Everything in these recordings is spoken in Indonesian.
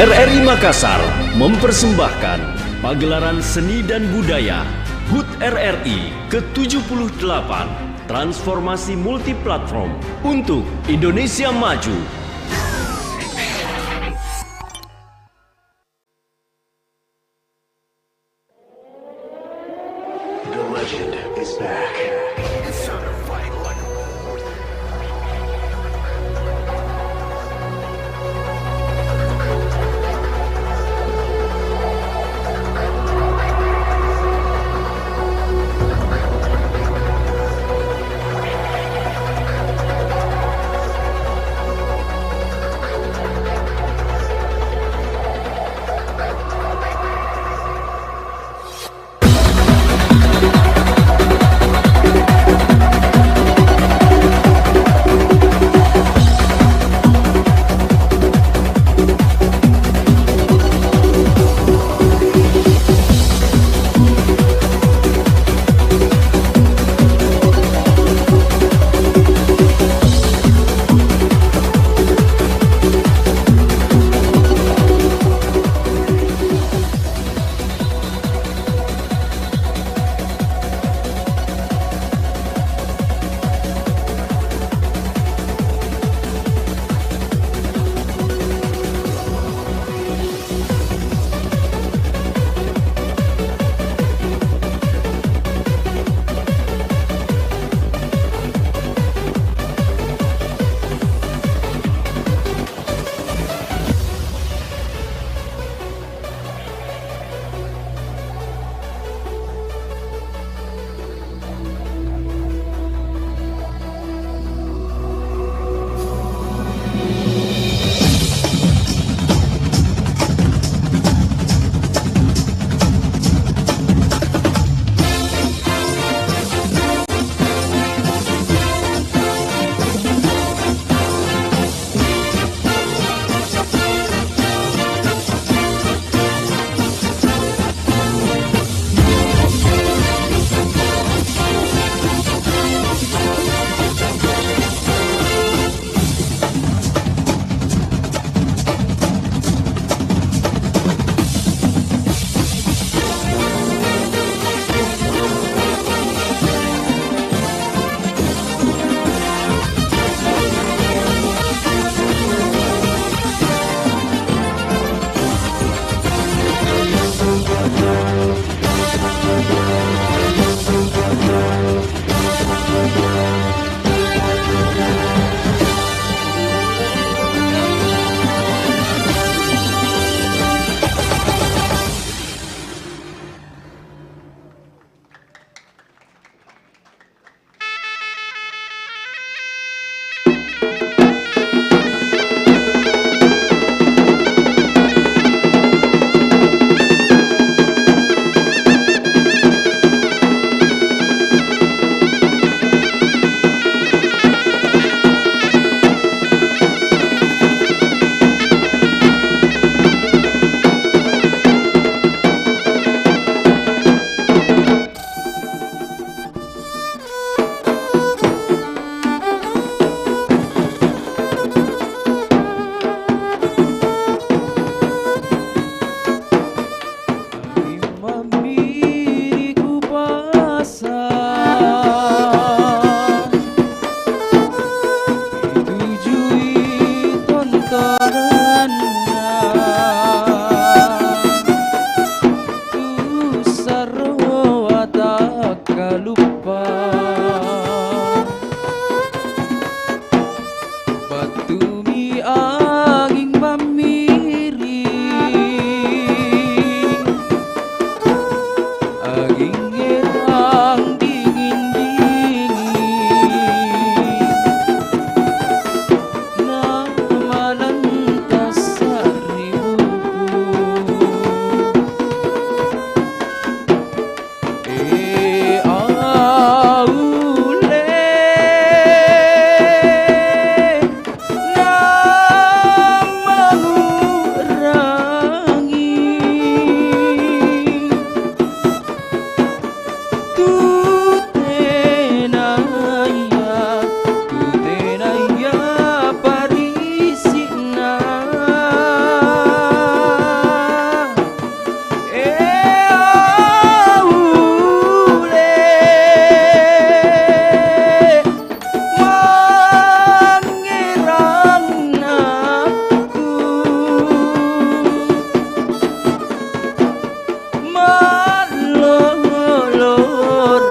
RRI Makassar mempersembahkan pagelaran seni dan budaya HUT RRI ke-78 Transformasi Multiplatform untuk Indonesia Maju. The legend is back. It's time to fight. lupa batumi angin mamiri angin ngerang dingin-dingin nama lantas seribu malolor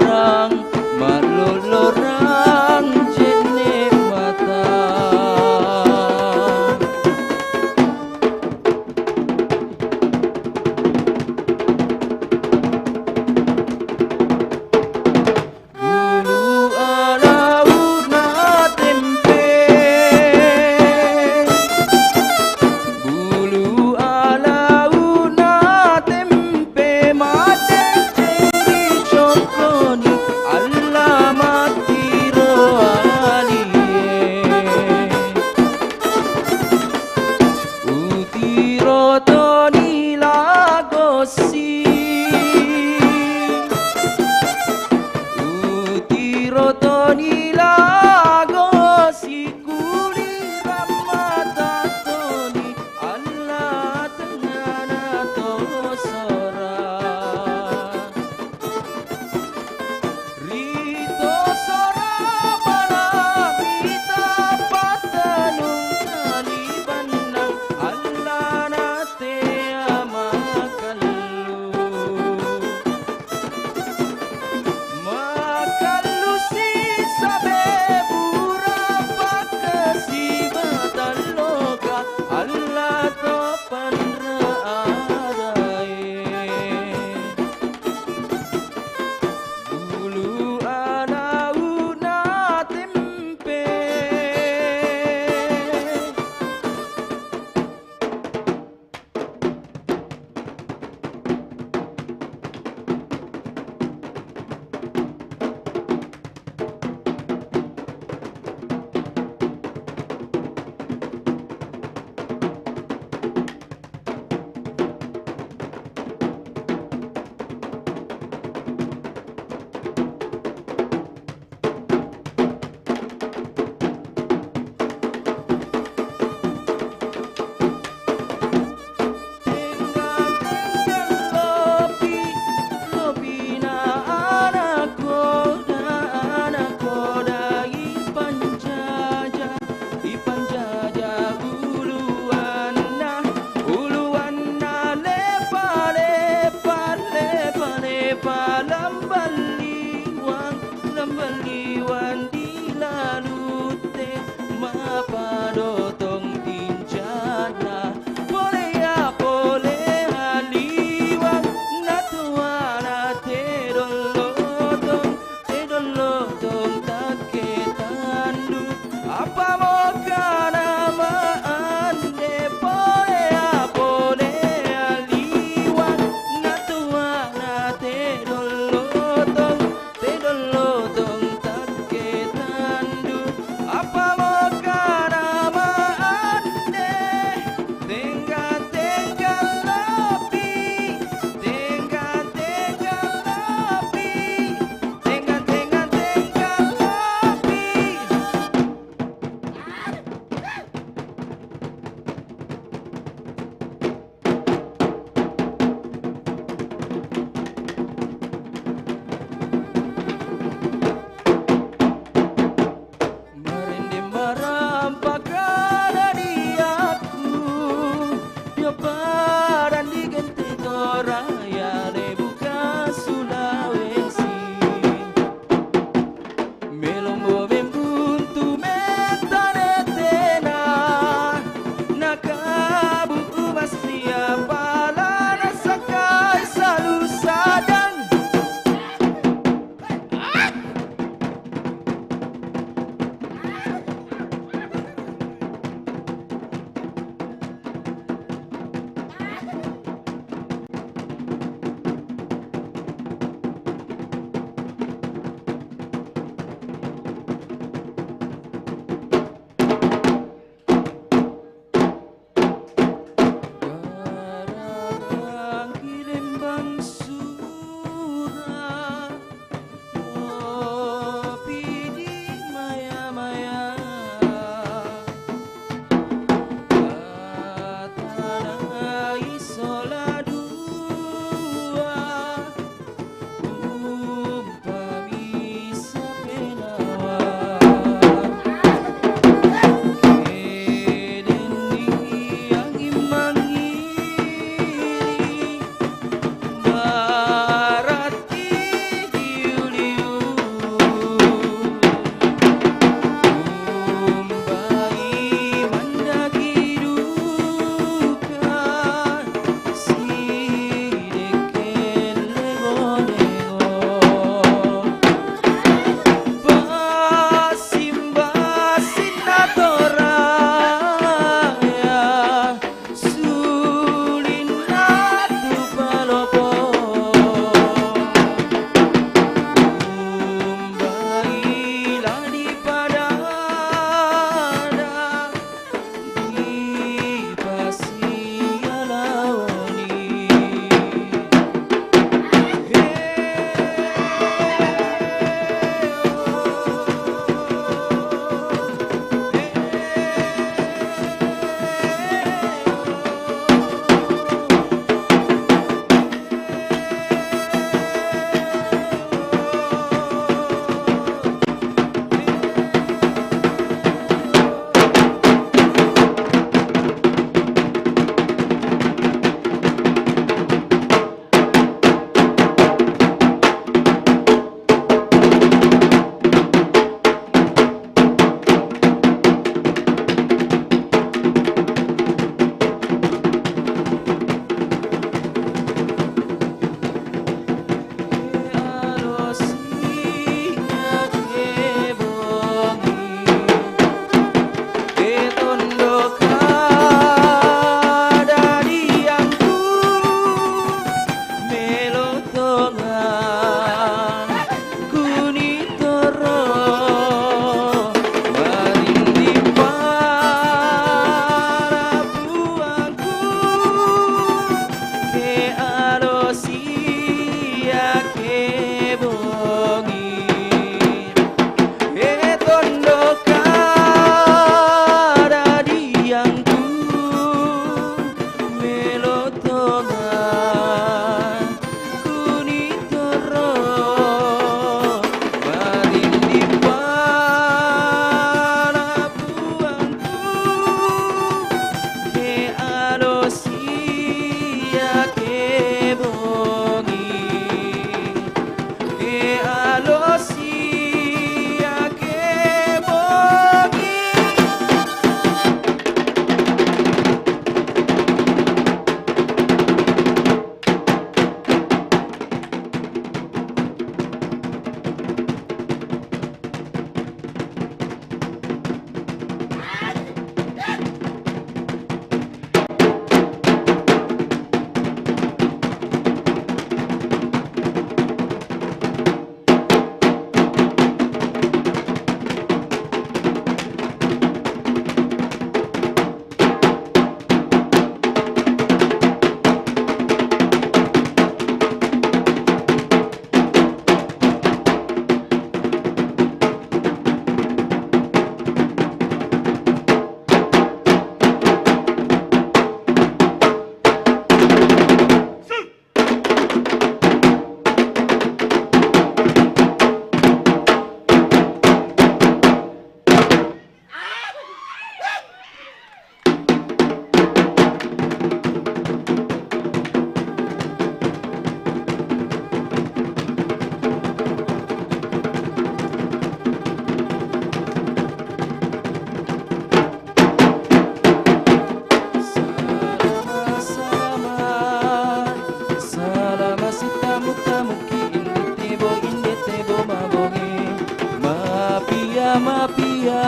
mapia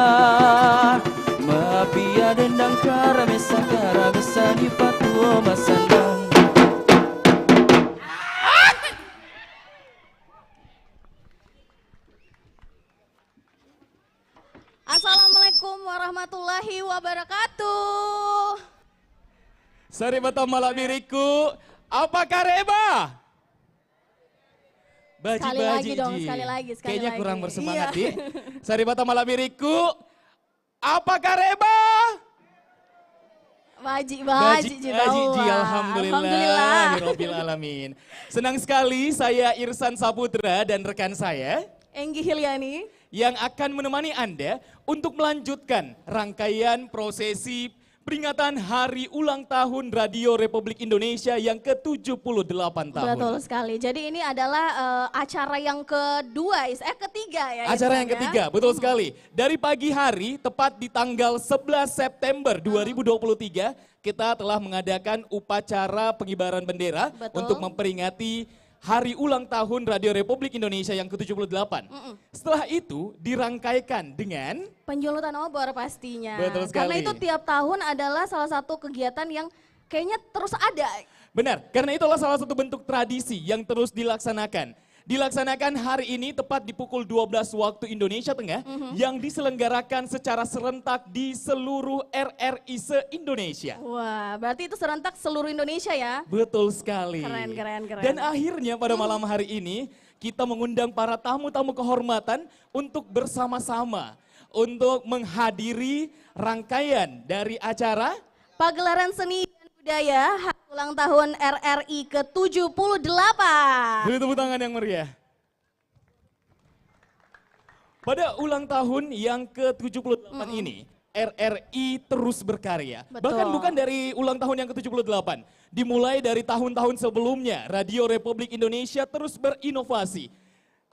Mapia dendang karamesa di patuo masandang. Assalamualaikum warahmatullahi wabarakatuh. Saribata malabiriku, apa kareba? Sekali lagi dong, sekali lagi. Kayaknya kurang bersemangat, Iya. Di. Saribata malabiriku, apa kareba? Baji, alhamdulillah. Rabbil alamin. Senang sekali saya Irsan Saputra dan rekan saya Enggi Hilyani yang akan menemani Anda untuk melanjutkan rangkaian prosesi peringatan Hari Ulang Tahun Radio Republik Indonesia yang ke-78 tahun. Betul sekali. Jadi ini adalah acara yang ketiga ya. Acara Irfan, yang ketiga, betul sekali. Dari pagi hari, tepat di tanggal 11 September 2023, kita telah mengadakan upacara pengibaran bendera Betul. untuk memperingati Hari Ulang Tahun Radio Republik Indonesia yang ke-78. Setelah itu dirangkaikan dengan Penjulutan obor pastinya. Betul sekali. Karena itu tiap tahun adalah salah satu kegiatan yang kayaknya terus ada. benar, karena itulah salah satu bentuk tradisi yang terus dilaksanakan. Dilaksanakan hari ini tepat di pukul 12 waktu Indonesia Tengah yang diselenggarakan secara serentak di seluruh RRI se-Indonesia. Wah, berarti itu serentak seluruh Indonesia ya. Betul sekali. Keren. Dan akhirnya pada malam hari ini kita mengundang para tamu-tamu kehormatan untuk bersama-sama untuk menghadiri rangkaian dari acara Pagelaran Seni dan Budaya Hari Ulang Tahun RRI ke-78. Beri tepuk tangan yang meriah. Pada ulang tahun yang ke-78 ini, RRI terus berkarya. Betul. Bahkan bukan dari ulang tahun yang ke-78. Dimulai dari tahun-tahun sebelumnya, Radio Republik Indonesia terus berinovasi.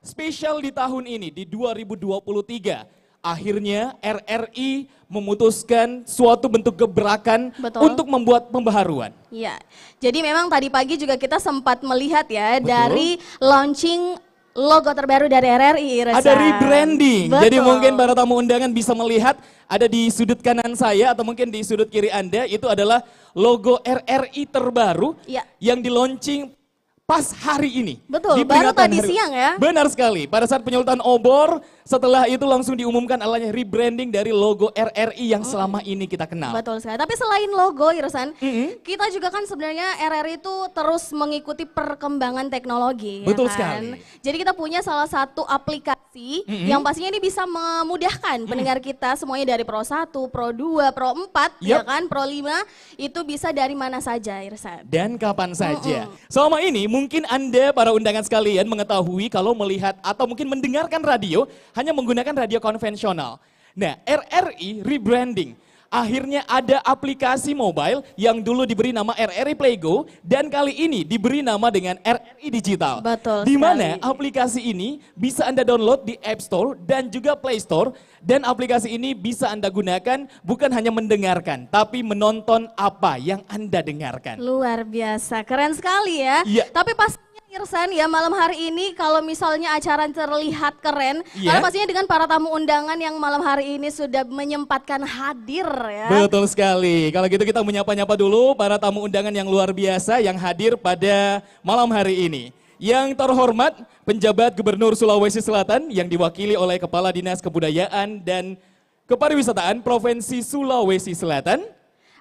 Spesial di tahun ini, di 2023. Akhirnya RRI memutuskan suatu bentuk gebrakan Betul. untuk membuat pembaharuan. Iya, jadi memang tadi pagi juga kita sempat melihat ya Betul. dari launching logo terbaru dari RRI. Irsan. Ada rebranding, Betul. jadi mungkin para tamu undangan bisa melihat ada di sudut kanan saya atau mungkin di sudut kiri Anda itu adalah logo RRI terbaru Iya. yang di launching pas hari ini. Betul, Di baru peringatan tadi siang ya. Benar sekali, pada saat penyulutan obor setelah itu langsung diumumkan adanya rebranding dari logo RRI yang selama ini kita kenal. Betul sekali. Tapi selain logo, Irsan, kita juga kan sebenarnya RRI itu terus mengikuti perkembangan teknologi. Betul ya kan? sekali. Jadi kita punya salah satu aplikasi yang pastinya ini bisa memudahkan pendengar kita semuanya dari Pro 1, Pro 2, Pro 4, ya Yup. kan, Pro 5, itu bisa dari mana saja, Irsan. Dan kapan saja. Selama ini mungkin Anda para undangan sekalian mengetahui kalau melihat atau mungkin mendengarkan radio hanya menggunakan radio konvensional. Nah, RRI rebranding. Akhirnya ada aplikasi mobile yang dulu diberi nama RRI Playgo dan kali ini diberi nama dengan RRI Digital. Betul Di mana sekali. aplikasi ini bisa Anda download di App Store dan juga Play Store dan aplikasi ini bisa Anda gunakan bukan hanya mendengarkan tapi menonton apa yang Anda dengarkan. Luar biasa, keren sekali ya. Iya. Tapi pastinya Irsan ya malam hari ini kalau misalnya acara terlihat keren, Iya. karena pastinya dengan para tamu undangan yang malam hari ini sudah menyempatkan hadir ya. Betul sekali. Kalau gitu kita menyapa-nyapa dulu para tamu undangan yang luar biasa yang hadir pada malam hari ini. Yang terhormat penjabat Gubernur Sulawesi Selatan yang diwakili oleh Kepala Dinas Kebudayaan dan Kepariwisataan Provinsi Sulawesi Selatan.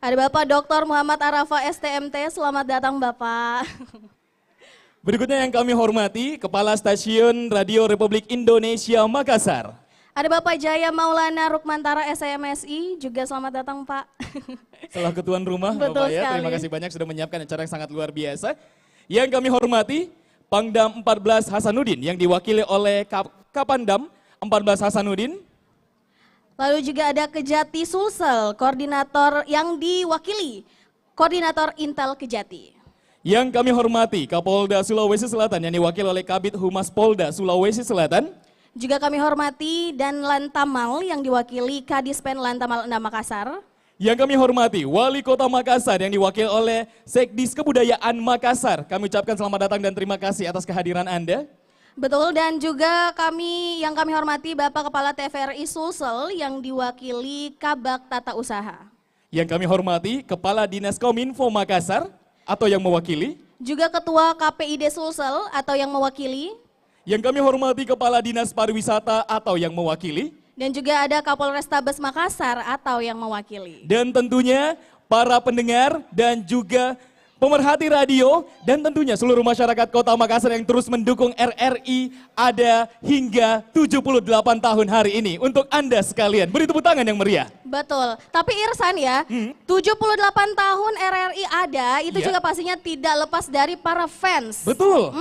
Ada Bapak Dr. Muhammad Arafa STMT, selamat datang Bapak. Berikutnya yang kami hormati Kepala Stasiun Radio Republik Indonesia Makassar. Ada Bapak Jaya Maulana Rukmantara SMSI, juga selamat datang Pak. Selaku tuan rumah Betul Bapak ya, sekali. terima kasih banyak sudah menyiapkan acara yang sangat luar biasa. Yang kami hormati Pangdam 14 Hasanuddin yang diwakili oleh Kapandam 14 Hasanuddin. Lalu juga ada Kejati Sulsel, koordinator yang diwakili, koordinator Intel Kejati. Yang kami hormati Kapolda Sulawesi Selatan yang diwakili oleh Kabid Humas Polda Sulawesi Selatan. Juga kami hormati dan Lantamal yang diwakili Kadispen Lantamal 6 Makassar. Yang kami hormati Wali Kota Makassar yang diwakili oleh Sekdis Kebudayaan Makassar. Kami ucapkan selamat datang dan terima kasih atas kehadiran Anda. Betul, dan juga yang kami hormati Bapak Kepala TVRI Sulsel yang diwakili Kabak Tata Usaha. Yang kami hormati Kepala Dinas Kominfo Makassar atau yang mewakili. Juga Ketua KPID Sulsel atau yang mewakili. Yang kami hormati Kepala Dinas Pariwisata atau yang mewakili. Dan juga ada Kapolrestabes Makassar atau yang mewakili. Dan tentunya para pendengar dan juga pemerhati radio dan tentunya seluruh masyarakat Kota Makassar yang terus mendukung RRI ada hingga 78 tahun hari ini. Untuk Anda sekalian, beri tepuk tangan yang meriah. Betul, tapi Irsan ya, 78 tahun RRI ada, itu juga pastinya tidak lepas dari para fans. Betul.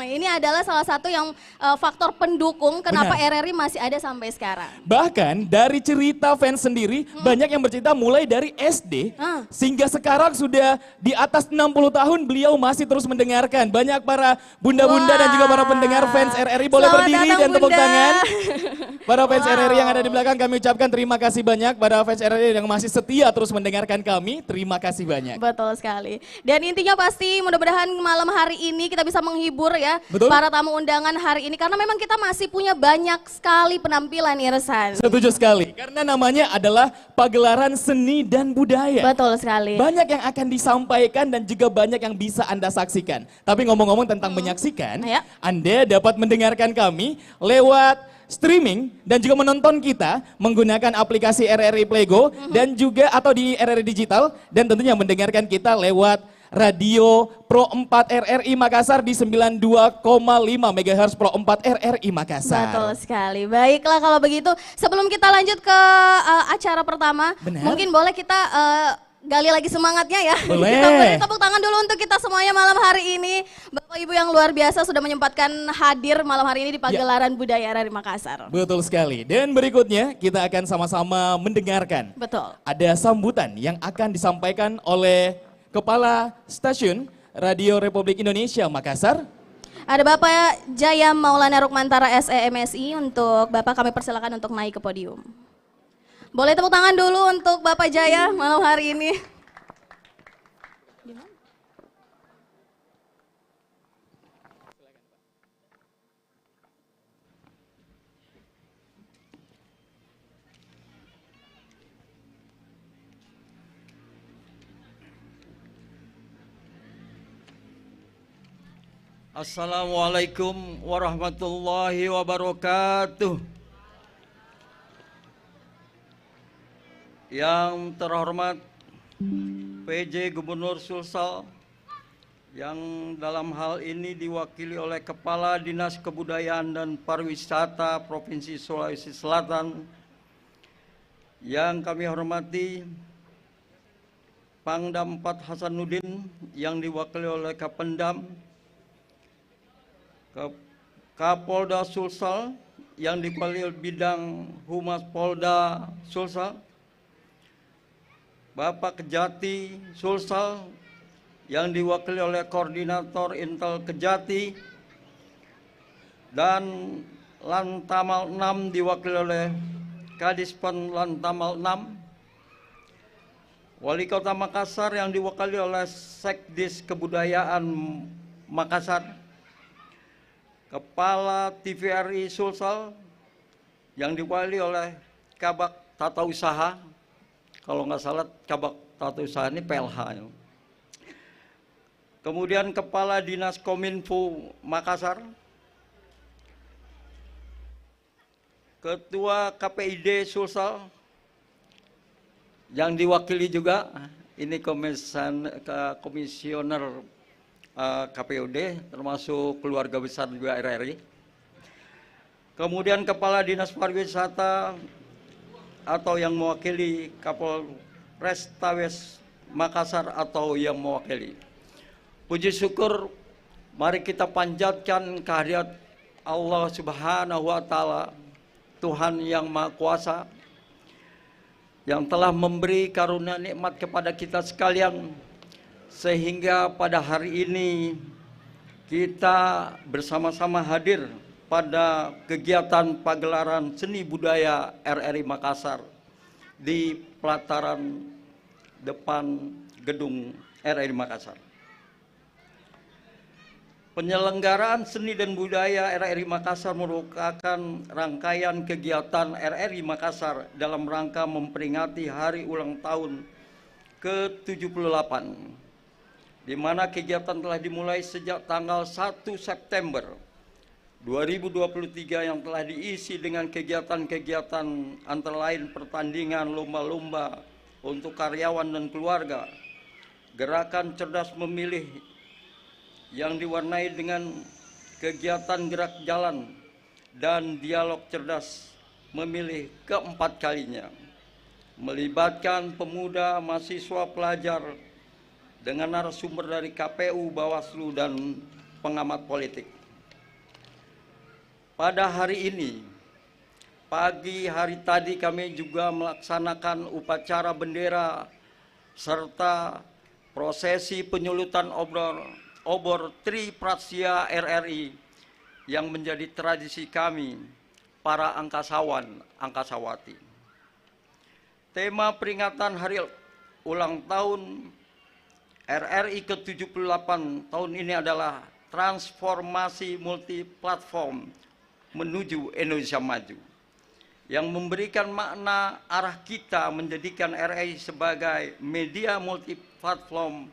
Ini adalah salah satu yang faktor pendukung kenapa RRI masih ada sampai sekarang. Bahkan dari cerita fans sendiri, banyak yang bercerita mulai dari SD, sehingga sekarang sudah di atas 60 tahun beliau masih terus mendengarkan. Banyak para bunda-bunda dan juga para pendengar fans RRI boleh Selamat berdiri datang, dan tepuk Bunda. tangan. Para fans RRI yang ada di belakang kami ucapkan terima kasih banyak. Para fans RRI yang masih setia terus mendengarkan kami, terima kasih banyak. Betul sekali. Dan intinya pasti mudah-mudahan malam hari ini kita bisa menghibur ya para tamu undangan hari ini. Karena memang kita masih punya banyak sekali penampilan Irsan. Setuju sekali, karena namanya adalah pagelaran seni dan budaya. Betul sekali. Banyak yang akan disampaikan dan juga banyak yang bisa Anda saksikan. Tapi ngomong-ngomong tentang menyaksikan, Anda dapat mendengarkan kami lewat streaming dan juga menonton kita menggunakan aplikasi RRI Playgo dan juga atau di RRI Digital dan tentunya mendengarkan kita lewat Radio Pro 4 RRI Makassar di 92,5 MHz Pro 4 RRI Makassar. Betul sekali. Baiklah kalau begitu, sebelum kita lanjut ke acara pertama, mungkin boleh kita gali lagi semangatnya ya. Boleh. Kita beri tepuk tangan dulu untuk kita semuanya malam hari ini. Bapak Ibu yang luar biasa sudah menyempatkan hadir malam hari ini di pagelaran budaya RRI Makassar. Betul sekali. Dan berikutnya kita akan sama-sama mendengarkan. Betul. Ada sambutan yang akan disampaikan oleh Kepala Stasiun Radio Republik Indonesia Makassar. Ada Bapak Jaya Maulana Rukmantara SEMSI, untuk Bapak kami persilakan untuk naik ke podium. Boleh tepuk tangan dulu untuk Bapak Jaya malam hari ini. Assalamualaikum warahmatullahi wabarakatuh. Yang terhormat PJ Gubernur Sulsel yang dalam hal ini diwakili oleh Kepala Dinas Kebudayaan dan Pariwisata Provinsi Sulawesi Selatan, yang kami hormati Pangdam 4 Hasanuddin yang diwakili oleh Kapendam, Kapolda Sulsel yang diwakili bidang Humas Polda Sulsel, Bapak Kejati Sulsel yang diwakili oleh Koordinator Intel Kejati, dan Lantamal 6 diwakili oleh Kadispen Lantamal 6, Wali Kota Makassar yang diwakili oleh Sekdis Kebudayaan Makassar, Kepala TVRI Sulsel yang diwakili oleh Kabak Tata Usaha, kalau nggak salah Kabak Tata Usaha ini PLH. Kemudian Kepala Dinas Kominfo Makassar, Ketua KPID Sulsel yang diwakili juga, ini komisioner KPUD termasuk keluarga besar juga RRI. Kemudian Kepala Dinas Pariwisata atau yang mewakili Kapolrestabes Makassar atau yang mewakili. Puji syukur mari kita panjatkan kehadirat Allah Subhanahu wa taala, Tuhan yang Maha Kuasa, yang telah memberi karunia nikmat kepada kita sekalian, sehingga pada hari ini kita bersama-sama hadir pada kegiatan pagelaran seni budaya RRI Makassar di pelataran depan gedung RRI Makassar. Penyelenggaraan seni dan budaya RRI Makassar merupakan rangkaian kegiatan RRI Makassar dalam rangka memperingati hari ulang tahun ke-78, di mana kegiatan telah dimulai sejak tanggal 1 September 2023 yang telah diisi dengan kegiatan-kegiatan antara lain pertandingan lomba-lomba untuk karyawan dan keluarga, gerakan cerdas memilih yang diwarnai dengan kegiatan gerak jalan dan dialog cerdas memilih keempat kalinya, melibatkan pemuda, mahasiswa, pelajar dengan narasumber dari KPU, Bawaslu, dan pengamat politik. Pada hari ini, pagi hari tadi kami juga melaksanakan upacara bendera serta prosesi penyulutan obor Tri Prasya RRI yang menjadi tradisi kami, para angkasawan, angkasawati. Tema peringatan hari ulang tahun RRI ke-78 tahun ini adalah transformasi multiplatform menuju Indonesia Maju, yang memberikan makna arah kita menjadikan RRI sebagai media multiplatform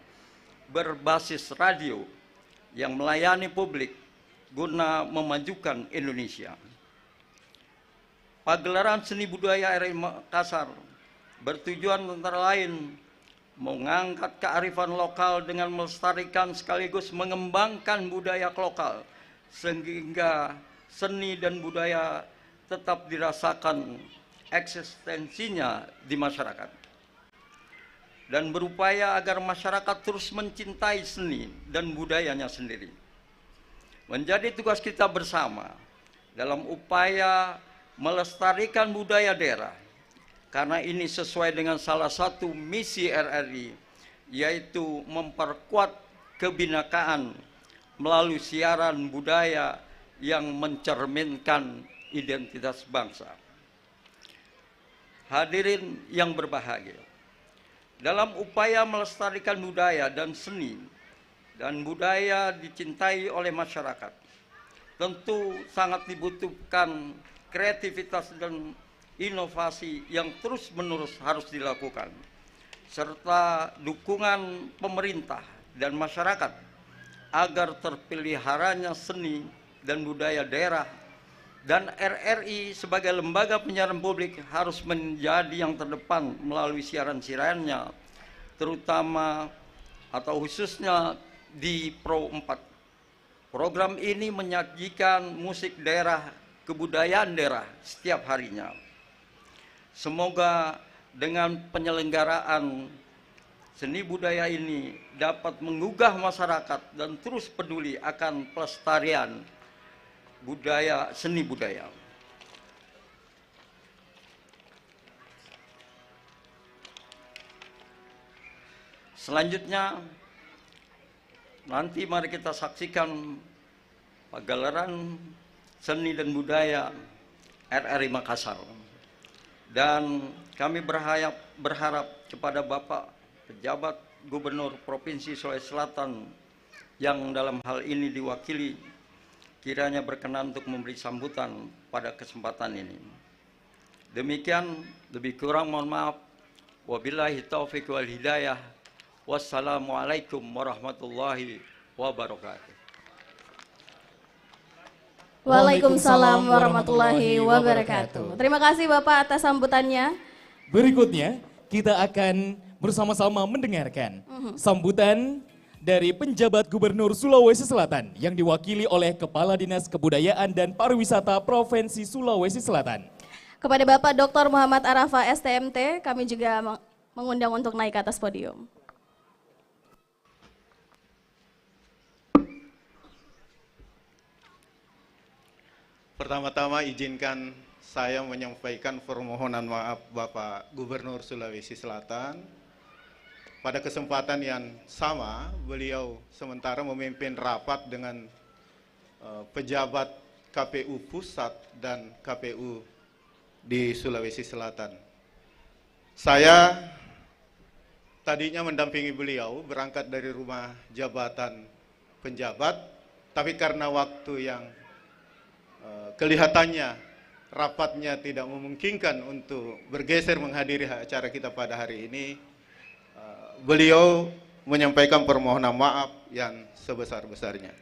berbasis radio yang melayani publik guna memajukan Indonesia. Pagelaran seni budaya RRI Makassar bertujuan antara lain mengangkat kearifan lokal dengan melestarikan sekaligus mengembangkan budaya lokal sehingga seni dan budaya tetap dirasakan eksistensinya di masyarakat, dan berupaya agar masyarakat terus mencintai seni dan budayanya sendiri. Menjadi tugas kita bersama dalam upaya melestarikan budaya daerah, karena ini sesuai dengan salah satu misi RRI, yaitu memperkuat kebinekaan melalui siaran budaya yang mencerminkan identitas bangsa. Hadirin yang berbahagia, dalam upaya melestarikan budaya dan seni dan budaya dicintai oleh masyarakat, tentu sangat dibutuhkan kreativitas dan inovasi yang terus-menerus harus dilakukan, serta dukungan pemerintah dan masyarakat agar terpeliharanya seni dan budaya daerah, dan RRI sebagai lembaga penyiaran publik harus menjadi yang terdepan melalui siaran-siarannya, terutama atau khususnya di Pro 4. Program ini menyajikan musik daerah, kebudayaan daerah setiap harinya. Semoga dengan penyelenggaraan seni budaya ini dapat menggugah masyarakat dan terus peduli akan pelestarian budaya, seni budaya. Selanjutnya, nanti mari kita saksikan pagelaran seni dan budaya RRI Makassar. Dan kami berharap kepada Bapak Pejabat Gubernur Provinsi Sulawesi Selatan yang dalam hal ini diwakili, kiranya berkenan untuk memberi sambutan pada kesempatan ini. Demikian, lebih kurang mohon maaf. Wabillahi taufiq wal hidayah. Wassalamualaikum warahmatullahi wabarakatuh. Waalaikumsalam warahmatullahi wabarakatuh. Terima kasih Bapak atas sambutannya. Berikutnya kita akan bersama-sama mendengarkan sambutan dari penjabat Gubernur Sulawesi Selatan yang diwakili oleh Kepala Dinas Kebudayaan dan Pariwisata Provinsi Sulawesi Selatan. Kepada Bapak Dr. Muhammad Arafa STMT, kami juga mengundang untuk naik ke atas podium. Pertama-tama izinkan saya menyampaikan permohonan maaf Bapak Gubernur Sulawesi Selatan. Pada kesempatan yang sama, beliau sementara memimpin rapat dengan pejabat KPU Pusat dan KPU di Sulawesi Selatan. Saya tadinya mendampingi beliau berangkat dari rumah jabatan penjabat tapi karena waktu yang kelihatannya rapatnya tidak memungkinkan untuk bergeser menghadiri acara kita pada hari ini, beliau menyampaikan permohonan maaf yang sebesar-besarnya.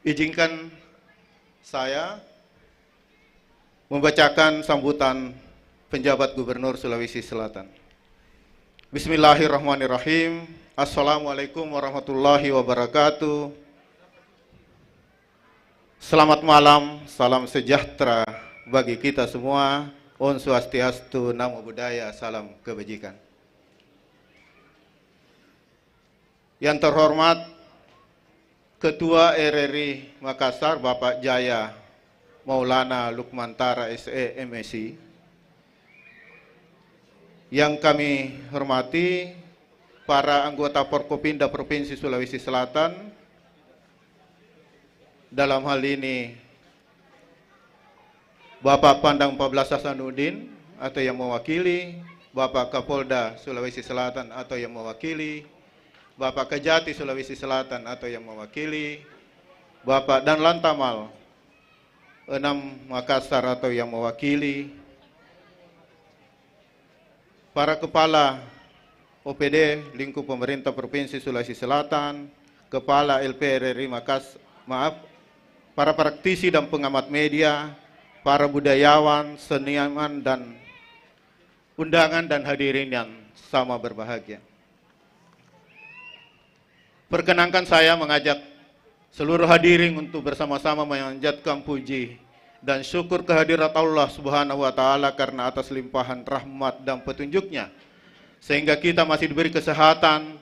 Izinkan saya membacakan sambutan penjabat Gubernur Sulawesi Selatan. Bismillahirrahmanirrahim. Assalamualaikum warahmatullahi wabarakatuh. Selamat malam, salam sejahtera bagi kita semua. Om Swastiastu, Namo Buddhaya, salam kebajikan. Yang terhormat Ketua RRI Makassar, Bapak Jaya Maulana Lukmantara SE MSI. Yang kami hormati para anggota Forkopimda Provinsi Sulawesi Selatan, dalam hal ini Bapak Pandang 14 Hasanuddin atau yang mewakili, Bapak Kapolda Sulawesi Selatan atau yang mewakili, Bapak Kejati Sulawesi Selatan atau yang mewakili, Bapak Dan Lantamal 6 Makassar atau yang mewakili, para kepala OPD lingkup pemerintah Provinsi Sulawesi Selatan, kepala LPRRI Makassar, para praktisi dan pengamat media, para budayawan, seniman, dan undangan dan hadirin yang sama berbahagia. Perkenankan saya mengajak seluruh hadirin untuk bersama-sama memanjatkan puji dan syukur kehadirat Allah Subhanahu wa Ta'ala karena atas limpahan rahmat dan petunjuknya, sehingga kita masih diberi kesehatan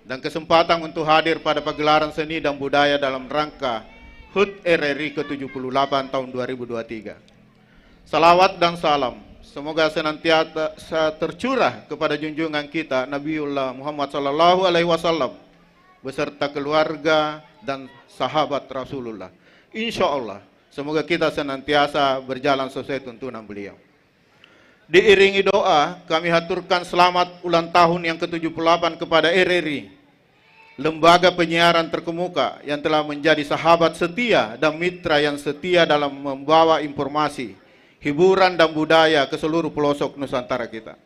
dan kesempatan untuk hadir pada pagelaran seni dan budaya dalam rangka HUT RRI ke-78 tahun 2023. Salawat dan salam semoga senantiasa tercurah kepada junjungan kita Nabiullah Muhammad SAW beserta keluarga dan sahabat Rasulullah. Insya Allah semoga kita senantiasa berjalan sesuai tuntunan beliau. Diiringi doa, kami haturkan selamat ulang tahun yang ke-78 kepada RRI, lembaga penyiaran terkemuka yang telah menjadi sahabat setia dan mitra yang setia dalam membawa informasi, hiburan dan budaya ke seluruh pelosok Nusantara kita.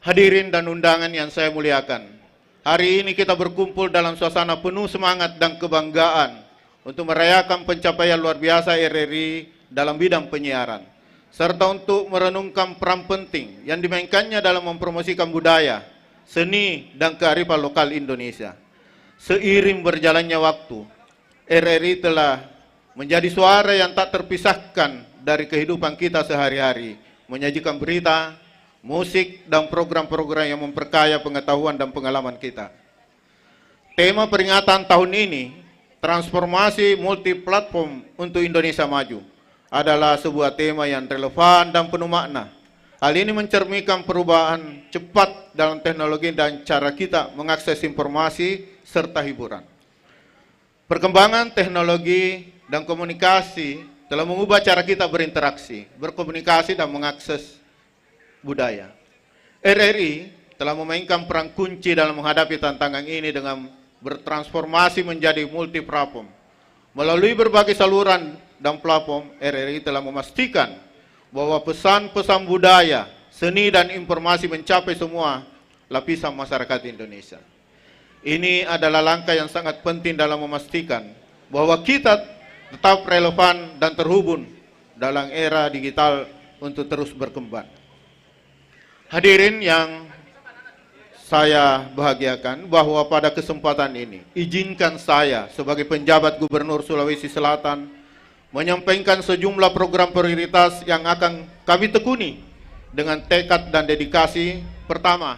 Hadirin dan undangan yang saya muliakan, hari ini kita berkumpul dalam suasana penuh semangat dan kebanggaan untuk merayakan pencapaian luar biasa RRI dalam bidang penyiaran, serta untuk merenungkan peran penting yang dimainkannya dalam mempromosikan budaya, seni, dan kearifan lokal Indonesia. Seiring berjalannya waktu, RRI telah menjadi suara yang tak terpisahkan dari kehidupan kita sehari-hari, menyajikan berita, musik, dan program-program yang memperkaya pengetahuan dan pengalaman kita. Tema peringatan tahun ini, transformasi multiplatform untuk Indonesia Maju, adalah sebuah tema yang relevan dan penuh makna. Hal ini mencerminkan perubahan cepat dalam teknologi dan cara kita mengakses informasi serta hiburan. Perkembangan teknologi dan komunikasi telah mengubah cara kita berinteraksi, berkomunikasi, dan mengakses budaya. RRI telah memainkan peran kunci dalam menghadapi tantangan ini dengan bertransformasi menjadi multiplatform. Melalui berbagai saluran dan platform, RRI telah memastikan bahwa pesan-pesan budaya, seni, dan informasi mencapai semua lapisan masyarakat Indonesia. Ini adalah langkah yang sangat penting dalam memastikan bahwa kita tetap relevan dan terhubung dalam era digital untuk terus berkembang. Hadirin yang saya bahagiakan, bahwa pada kesempatan ini izinkan saya sebagai penjabat Gubernur Sulawesi Selatan menyampaikan sejumlah program prioritas yang akan kami tekuni dengan tekad dan dedikasi. Pertama,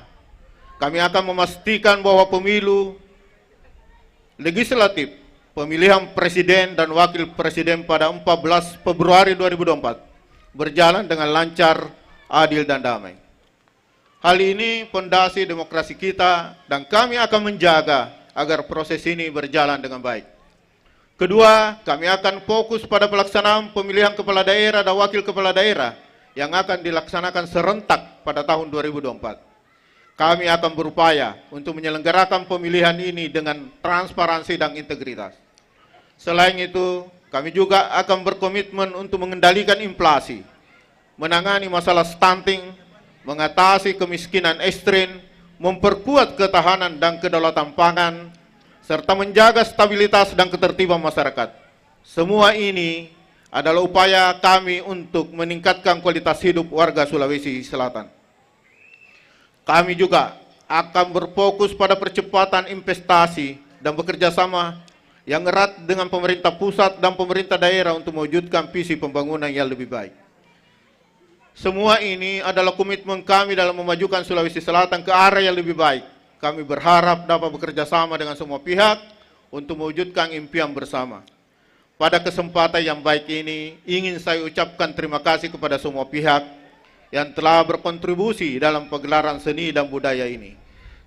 kami akan memastikan bahwa pemilu legislatif, pemilihan presiden dan wakil presiden pada 14 Februari 2024 berjalan dengan lancar, adil, dan damai. Hal ini fondasi demokrasi kita dan kami akan menjaga agar proses ini berjalan dengan baik. Kedua, kami akan fokus pada pelaksanaan pemilihan kepala daerah dan wakil kepala daerah yang akan dilaksanakan serentak pada tahun 2024. kami akan berupaya untuk menyelenggarakan pemilihan ini dengan transparansi dan integritas. Selain itu, kami juga akan berkomitmen untuk mengendalikan inflasi, menangani masalah stunting, mengatasi kemiskinan ekstrim, memperkuat ketahanan dan kedaulatan pangan, serta menjaga stabilitas dan ketertiban masyarakat. Semua ini adalah upaya kami untuk meningkatkan kualitas hidup warga Sulawesi Selatan. Kami juga akan berfokus pada percepatan investasi dan bekerja sama yang erat dengan pemerintah pusat dan pemerintah daerah untuk mewujudkan visi pembangunan yang lebih baik. Semua ini adalah komitmen kami dalam memajukan Sulawesi Selatan ke arah yang lebih baik. Kami berharap dapat bekerja sama dengan semua pihak untuk mewujudkan impian bersama. Pada kesempatan yang baik ini, ingin saya ucapkan terima kasih kepada semua pihak yang telah berkontribusi dalam pegelaran seni dan budaya ini,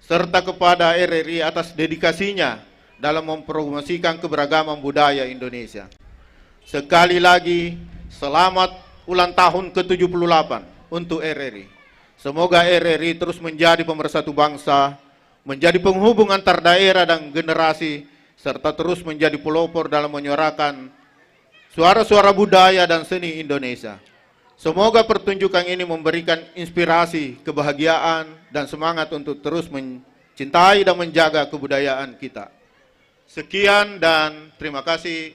serta kepada RRI atas dedikasinya dalam mempromosikan keberagaman budaya Indonesia. Sekali lagi, selamat ulang tahun ke-78 untuk RRI. Semoga RRI terus menjadi pemersatu bangsa, menjadi penghubung antar daerah dan generasi, serta terus menjadi pelopor dalam menyuarakan suara-suara budaya dan seni Indonesia. Semoga pertunjukan ini memberikan inspirasi, kebahagiaan, dan semangat untuk terus mencintai dan menjaga kebudayaan kita. Sekian dan terima kasih.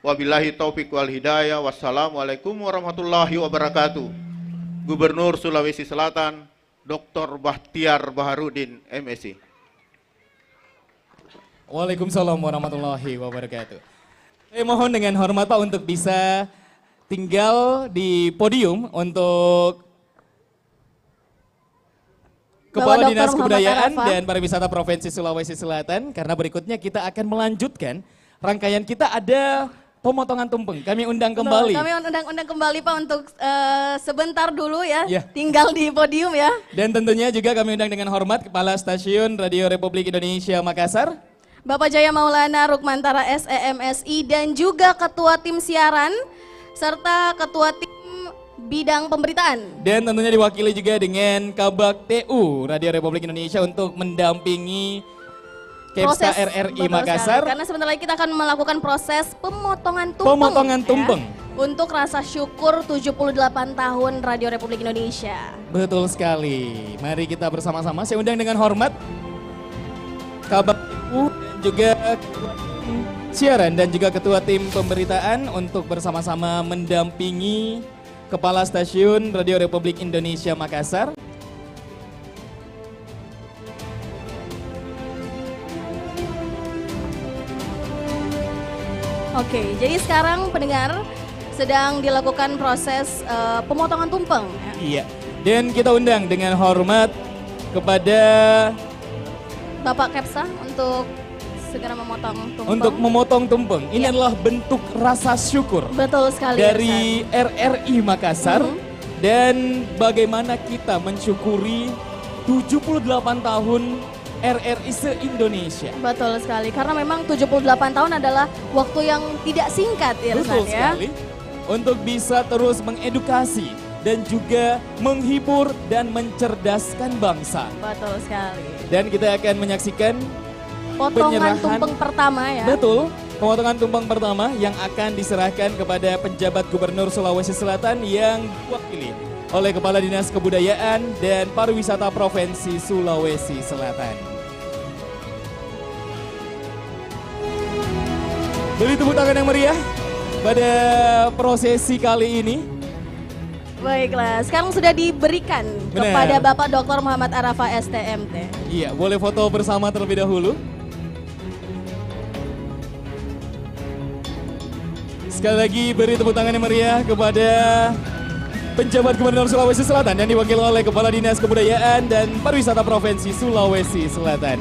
Wabillahi taufiq wal hidayah. Wassalamualaikum warahmatullahi wabarakatuh. Gubernur Sulawesi Selatan, Dr. Bahtiar Baharudin, MSI. Waalaikumsalam warahmatullahi wabarakatuh. Saya mohon dengan hormat Pak untuk bisa tinggal di podium untuk Kepala Dr. Dinas Muhammad Kebudayaan Arafah dan Pariwisata Provinsi Sulawesi Selatan, karena berikutnya kita akan melanjutkan rangkaian kita ada pemotongan tumpeng. Kami undang kembali. Kami undang kembali Pak untuk sebentar dulu ya, Ya. tinggal di podium ya. Dan tentunya juga kami undang dengan hormat Kepala Stasiun Radio Republik Indonesia Makassar, Bapak Jaya Maulana Rukmantara SEMSI, dan juga Ketua Tim Siaran serta Ketua Tim Bidang Pemberitaan. dan tentunya diwakili juga dengan Kabak TU Radio Republik Indonesia untuk mendampingi Kepska RRI betul Makassar. sekali, karena sebentar lagi kita akan melakukan proses pemotongan tumpeng. Pemotongan ya, tumpeng. untuk rasa syukur 78 tahun Radio Republik Indonesia. Betul sekali. Mari kita bersama-sama. Saya undang dengan hormat Kabak TU dan juga Ketua Tim Siaran dan juga Ketua Tim Pemberitaan untuk bersama-sama mendampingi Kepala Stasiun Radio Republik Indonesia Makassar. Oke, jadi sekarang pendengar sedang dilakukan proses pemotongan tumpeng. Ya. Iya. Dan kita undang dengan hormat kepada Bapak Kepsa untuk segera memotong tumpeng. untuk memotong tumpeng. Ini Iya. adalah bentuk rasa syukur Betul sekali. dari RRI Makassar dan bagaimana kita mensyukuri 78 tahun RRI se-Indonesia. Betul sekali, karena memang 78 tahun adalah waktu yang tidak singkat ya, Betul Irsan, ya. sekali. Untuk bisa terus mengedukasi dan juga menghibur dan mencerdaskan bangsa. Betul sekali. Dan kita akan menyaksikan Potongan penyerahan- tumpeng pertama ya. betul, pemotongan tumpeng pertama yang akan diserahkan kepada penjabat Gubernur Sulawesi Selatan yang diwakili oleh Kepala Dinas Kebudayaan dan Pariwisata Provinsi Sulawesi Selatan. Beri tepuk tangan yang meriah pada prosesi kali ini. Baiklah, sekarang sudah diberikan Benar. kepada Bapak Dr. Muhammad Arafah STMT. Iya, boleh foto bersama terlebih dahulu. Sekali lagi beri tepuk tangan yang meriah kepada penjabat Gubernur Sulawesi Selatan yang diwakili oleh Kepala Dinas Kebudayaan dan Pariwisata Provinsi Sulawesi Selatan.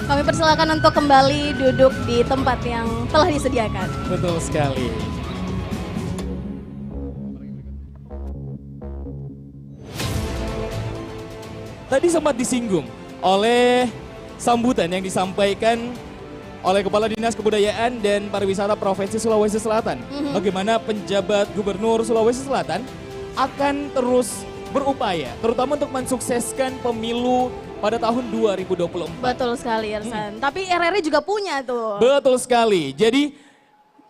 Kami persilakan untuk kembali duduk di tempat yang telah disediakan. Betul sekali. Tadi sempat disinggung oleh sambutan yang disampaikan oleh Kepala Dinas Kebudayaan dan Pariwisata Provinsi Sulawesi Selatan. Bagaimana penjabat Gubernur Sulawesi Selatan akan terus berupaya, terutama untuk mensukseskan pemilu pada tahun 2024. Betul sekali Irsan. Tapi RRI juga punya tuh. Betul sekali. Jadi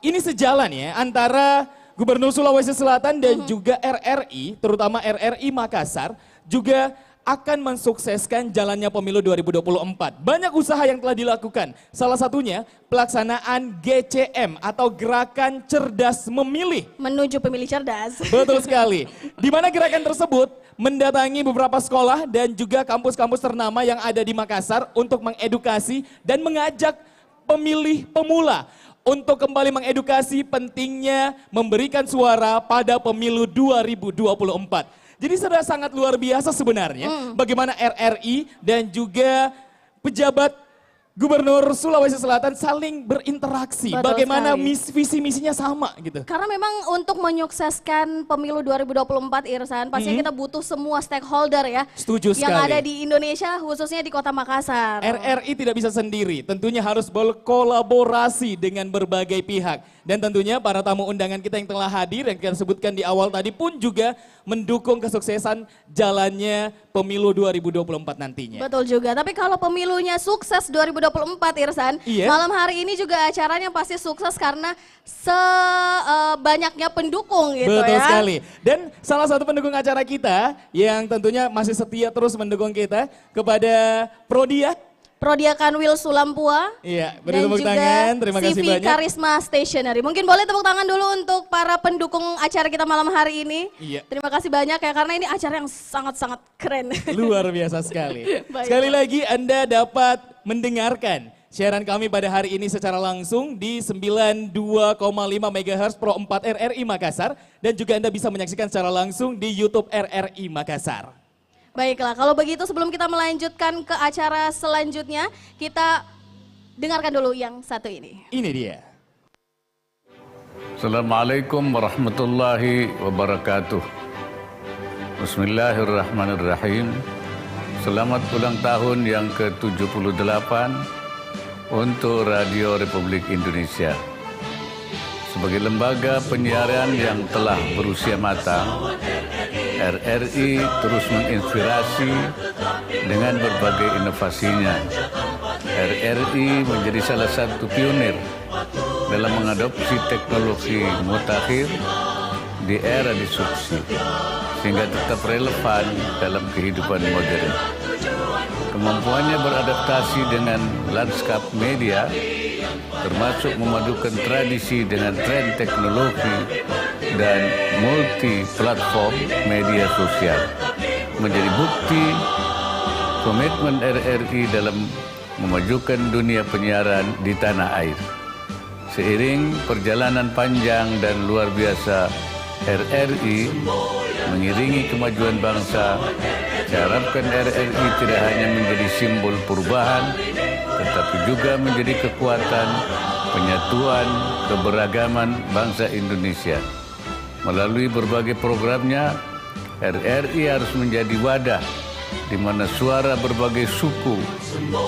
ini sejalan ya antara Gubernur Sulawesi Selatan dan juga RRI, terutama RRI Makassar juga akan mensukseskan jalannya pemilu 2024. Banyak usaha yang telah dilakukan. Salah satunya pelaksanaan GCM atau Gerakan Cerdas Memilih. Menuju pemilih cerdas. Betul sekali. Di mana gerakan tersebut mendatangi beberapa sekolah dan juga kampus-kampus ternama yang ada di Makassar untuk mengedukasi dan mengajak pemilih pemula untuk kembali mengedukasi pentingnya memberikan suara pada pemilu 2024. Jadi sudah sangat luar biasa sebenarnya bagaimana RRI dan juga pejabat Gubernur Sulawesi Selatan saling berinteraksi. Betul Bagaimana sekali. visi misinya sama gitu. Karena memang untuk menyukseskan pemilu 2024 Irsan, pastinya kita butuh semua stakeholder ya. Setuju yang sekali. ada di Indonesia, khususnya di Kota Makassar. RRI tidak bisa sendiri, tentunya harus berkolaborasi dengan berbagai pihak. Dan tentunya para tamu undangan kita yang telah hadir, yang kita sebutkan di awal tadi pun juga mendukung kesuksesan jalannya pemilu 2024 nantinya. Betul juga, tapi kalau pemilunya sukses 2024 Irsan, Iya. malam hari ini juga acaranya pasti sukses karena sebanyaknya pendukung gitu Betul ya. sekali. Dan salah satu pendukung acara kita yang tentunya masih setia terus mendukung kita kepada Prodia. Prodia Kanwil Sulampua. Iya, beri Dan tepuk juga tangan. Terima kasih CV banyak. Karisma Stationery. Mungkin boleh tepuk tangan dulu untuk para pendukung acara kita malam hari ini. Iya. Terima kasih banyak ya karena ini acara yang sangat-sangat keren. Luar biasa sekali. Baik. Sekali lagi Anda dapat mendengarkan siaran kami pada hari ini secara langsung di 92,5 MHz Pro 4 RRI Makassar. Dan juga Anda bisa menyaksikan secara langsung di YouTube RRI Makassar. Baiklah, kalau begitu sebelum kita melanjutkan ke acara selanjutnya, kita dengarkan dulu yang satu ini. Ini dia. Assalamualaikum warahmatullahi wabarakatuh. Bismillahirrahmanirrahim. Selamat ulang tahun yang ke-78 untuk Radio Republik Indonesia. Sebagai lembaga penyiaran yang telah berusia matang, RRI terus menginspirasi dengan berbagai inovasinya. RRI menjadi salah satu pionir dalam mengadopsi teknologi mutakhir di era disrupsi, sehingga tetap relevan dalam kehidupan modern. Kemampuannya beradaptasi dengan lanskap media, termasuk memadukan tradisi dengan tren teknologi dan multi-platform media sosial, menjadi bukti komitmen RRI dalam memajukan dunia penyiaran di tanah air. Seiring perjalanan panjang dan luar biasa RRI mengiringi kemajuan bangsa, saya harapkan RRI tidak hanya menjadi simbol perubahan, tetapi juga menjadi kekuatan penyatuan keberagaman bangsa Indonesia. Melalui berbagai programnya, RRI harus menjadi wadah di mana suara berbagai suku,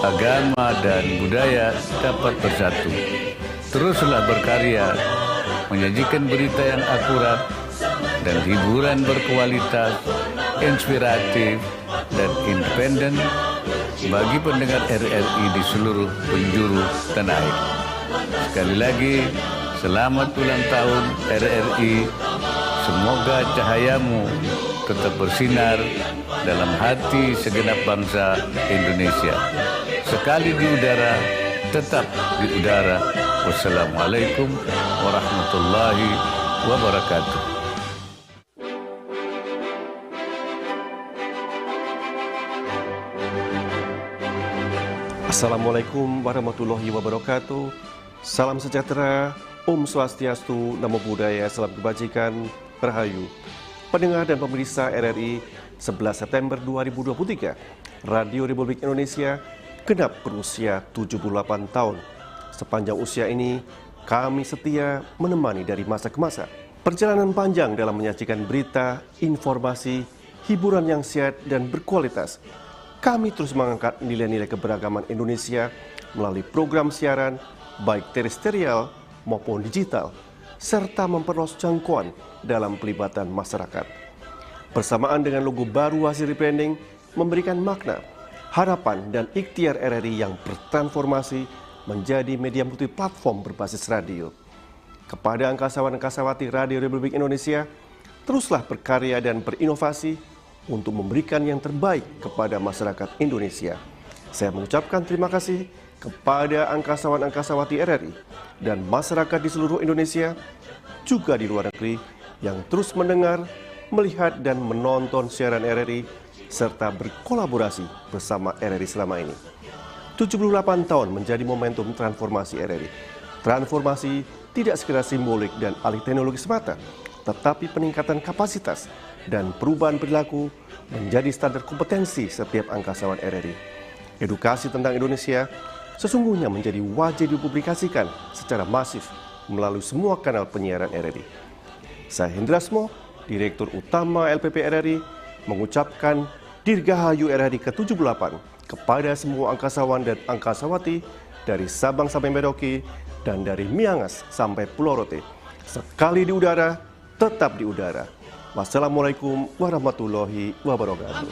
agama, dan budaya dapat bersatu. Teruslah berkarya, menyajikan berita yang akurat, dan hiburan berkualitas, inspiratif, dan independen bagi pendengar RRI di seluruh penjuru tanah air. Sekali lagi, selamat ulang tahun RRI. Semoga cahayamu tetap bersinar dalam hati segenap bangsa Indonesia. Sekali di udara, tetap di udara. Wassalamualaikum warahmatullahi wabarakatuh. Assalamualaikum warahmatullahi wabarakatuh. Salam sejahtera, Om Swastiastu, Namo Buddhaya, Salam Kebajikan, Rahayu. Pendengar dan pemirsa RRI, 11 September 2023, Radio Republik Indonesia genap berusia 78 tahun. Sepanjang usia ini, kami setia menemani dari masa ke masa. Perjalanan panjang dalam menyajikan berita, informasi, hiburan yang sehat dan berkualitas. Kami terus mengangkat nilai-nilai keberagaman Indonesia melalui program siaran, baik terestrial maupun digital, serta memperluas jangkauan dalam pelibatan masyarakat. Bersamaan dengan logo baru hasil rebranding memberikan makna harapan dan ikhtiar RRI yang bertransformasi menjadi media multiplatform berbasis radio. Kepada angkasawan-angkasawati Radio Republik Indonesia, teruslah berkarya dan berinovasi untuk memberikan yang terbaik kepada masyarakat Indonesia. Saya mengucapkan terima kasih kepada angkasawan-angkasawati RRI dan masyarakat di seluruh Indonesia, juga di luar negeri, yang terus mendengar, melihat, dan menonton siaran RRI, serta berkolaborasi bersama RRI selama ini. 78 tahun menjadi momentum transformasi RRI. Transformasi tidak sekedar simbolik dan alih teknologi semata, tetapi peningkatan kapasitas dan perubahan perilaku menjadi standar kompetensi setiap angkasawan RRI. Edukasi tentang Indonesia sesungguhnya menjadi wajib dipublikasikan secara masif melalui semua kanal penyiaran RRI. Saya Hendrasmo, Direktur Utama LPP RRI, mengucapkan Dirgahayu RRI ke-78 kepada semua angkasawan dan angkasawati dari Sabang sampai Merauke dan dari Miangas sampai Pulau Rote. Sekali di udara, tetap di udara. Wassalamualaikum warahmatullahi wabarakatuh.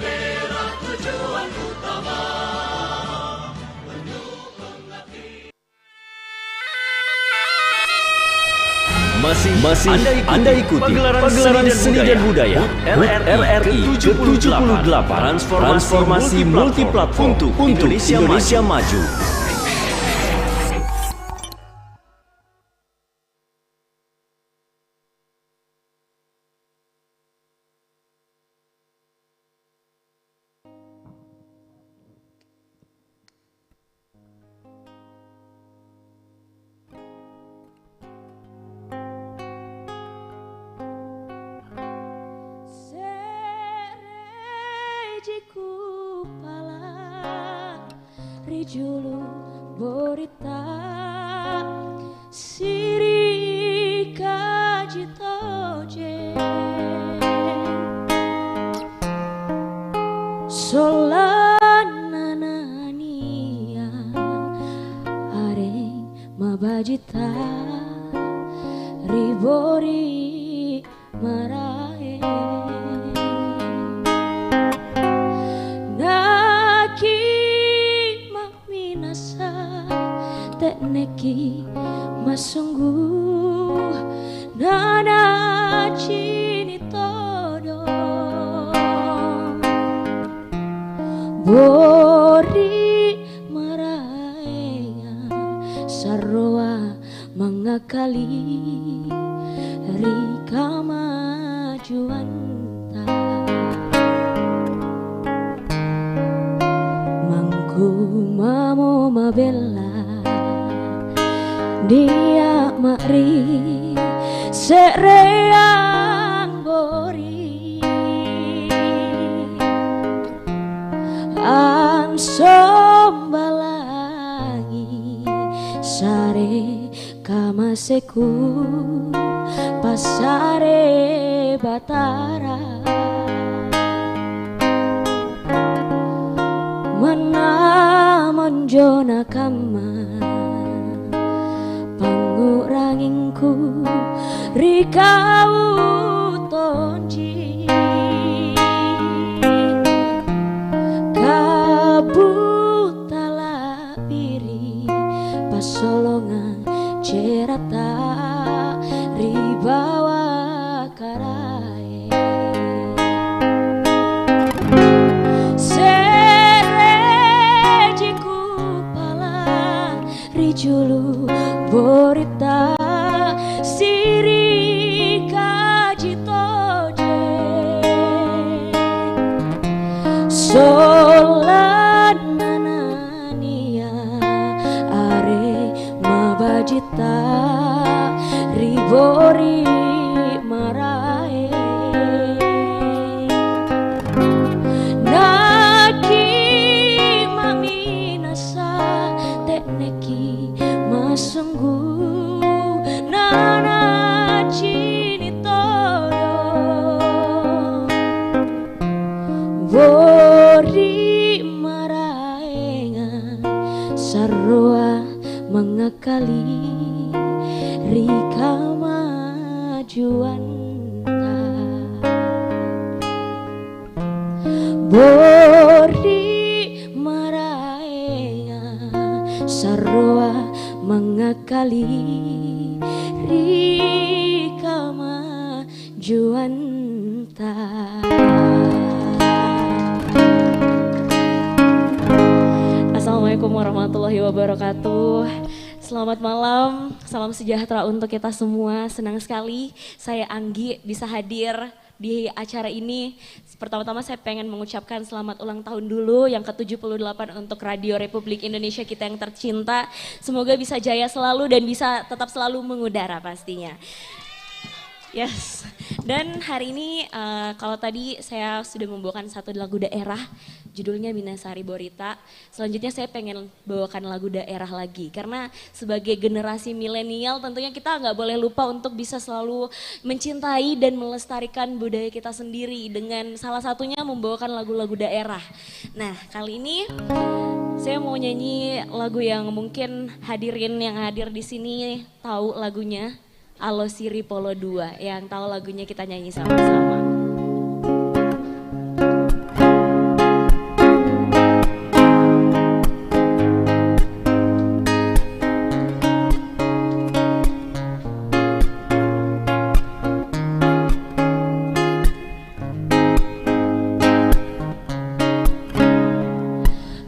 Masih Anda ikuti pagelaran seni dan budaya RRI ke-78 transformasi multiplatform untuk Indonesia Maju. Rijulu borita siri kajitoje solananania are mabajita ribori marae neki masungguh nana cini todo bori maraya sarwa mengakali rika majuanta mangku mamo mabella dia mari sereang bori ang sombalangi sare kamaseku pasare batara mana monjona kama rangingku rikau tonji kabutala biri pasolongan cerata ribawa karae serejiku pala rijulu borita siri kajitoje solananania are mabajita ribori marae naki maminasa tekneki masungguh nana cini todo bori maraenga sarwa mengakali rika majuanta bori kali Rika majuanta. Assalamualaikum warahmatullahi wabarakatuh. Selamat malam, salam sejahtera untuk kita semua. Senang sekali saya Anggi bisa hadir di acara ini. Pertama-tama saya pengen mengucapkan selamat ulang tahun dulu yang ke-78 untuk Radio Republik Indonesia kita yang tercinta. Semoga bisa jaya selalu dan bisa tetap selalu mengudara pastinya. Yes, dan hari ini kalau tadi saya sudah membawakan satu lagu daerah, judulnya Minasari Borita. Selanjutnya saya pengen bawakan lagu daerah lagi, karena sebagai generasi milenial tentunya kita nggak boleh lupa untuk bisa selalu mencintai dan melestarikan budaya kita sendiri dengan salah satunya membawakan lagu-lagu daerah. Nah kali ini saya mau nyanyi lagu yang mungkin hadirin yang hadir di sini tahu lagunya. Alo Siri Polo 2, yang tahu lagunya kita nyanyi sama-sama.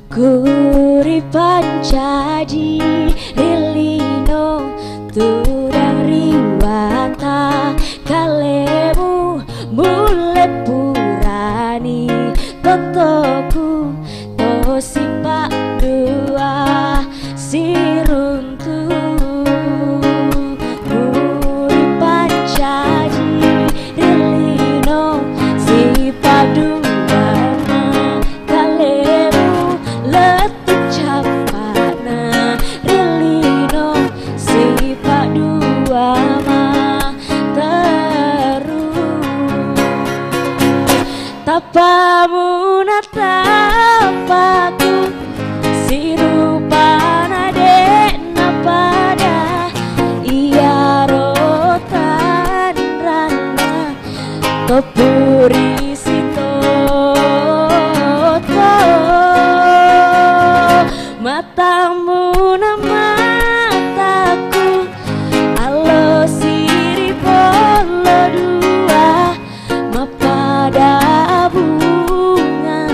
Kuri pancaji rilino tudang riwata kalemu mule purani totoku tosipa dua siruntu muri pancaji rilino si paduana kalemu letup capana rilino si padua ma terus tapamu natapaku si rupana dena pada iya rotan rana topuri sitoto matamu nama mataku alo siri polo dua mapada bunga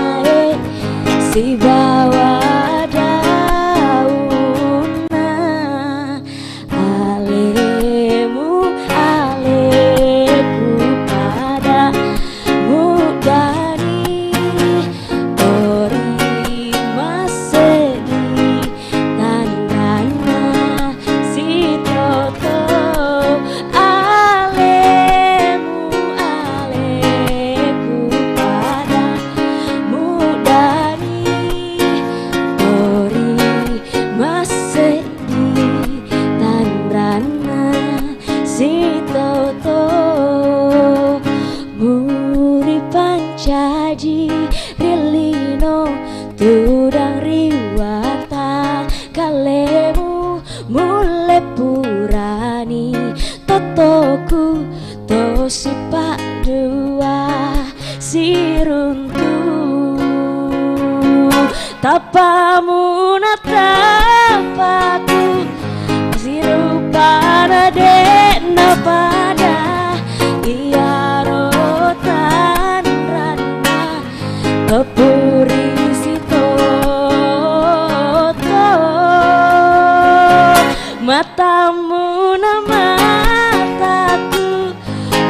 si bawa dauna alemu aleku pada mudani ori masedi tandana si toto alemu aleku pada mudani ori masedi tandana si toto muri pancaji rilino tudang riwata kalemu mule purani totoku tosipa dua siruntu tapamu natapaku sirupana dena pada iya rotan rana kepuri sitoto matamu nama mataku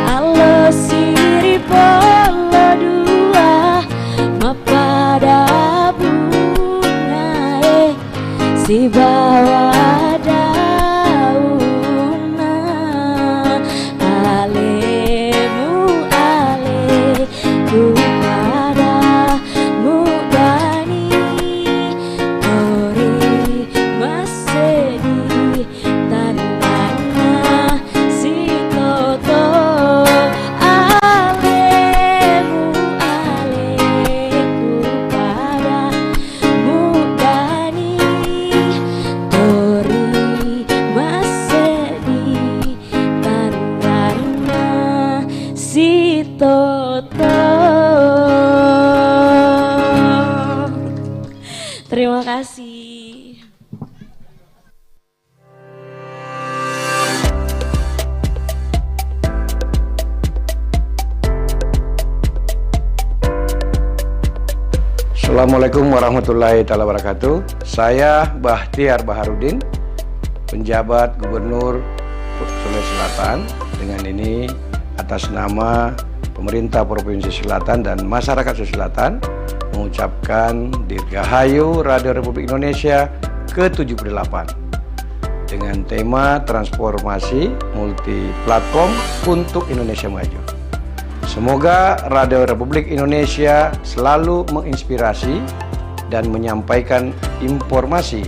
alo siri polo dua mapada bunga si bawa dauna alemu aleku pada mudani ori masedi tandana si toto alemu aleku pada mudani ori masedi tandana si toto. Terima kasih. Assalamualaikum warahmatullahi wabarakatuh. Saya Bahtiar Baharudin, penjabat Gubernur Sulawesi Selatan. Dengan ini atas nama pemerintah Provinsi Selatan dan masyarakat Sulawesi Selatan mengucapkan Dirgahayu Radio Republik Indonesia ke-78 dengan tema transformasi multi platform untuk Indonesia Maju. Semoga Radio Republik Indonesia selalu menginspirasi dan menyampaikan informasi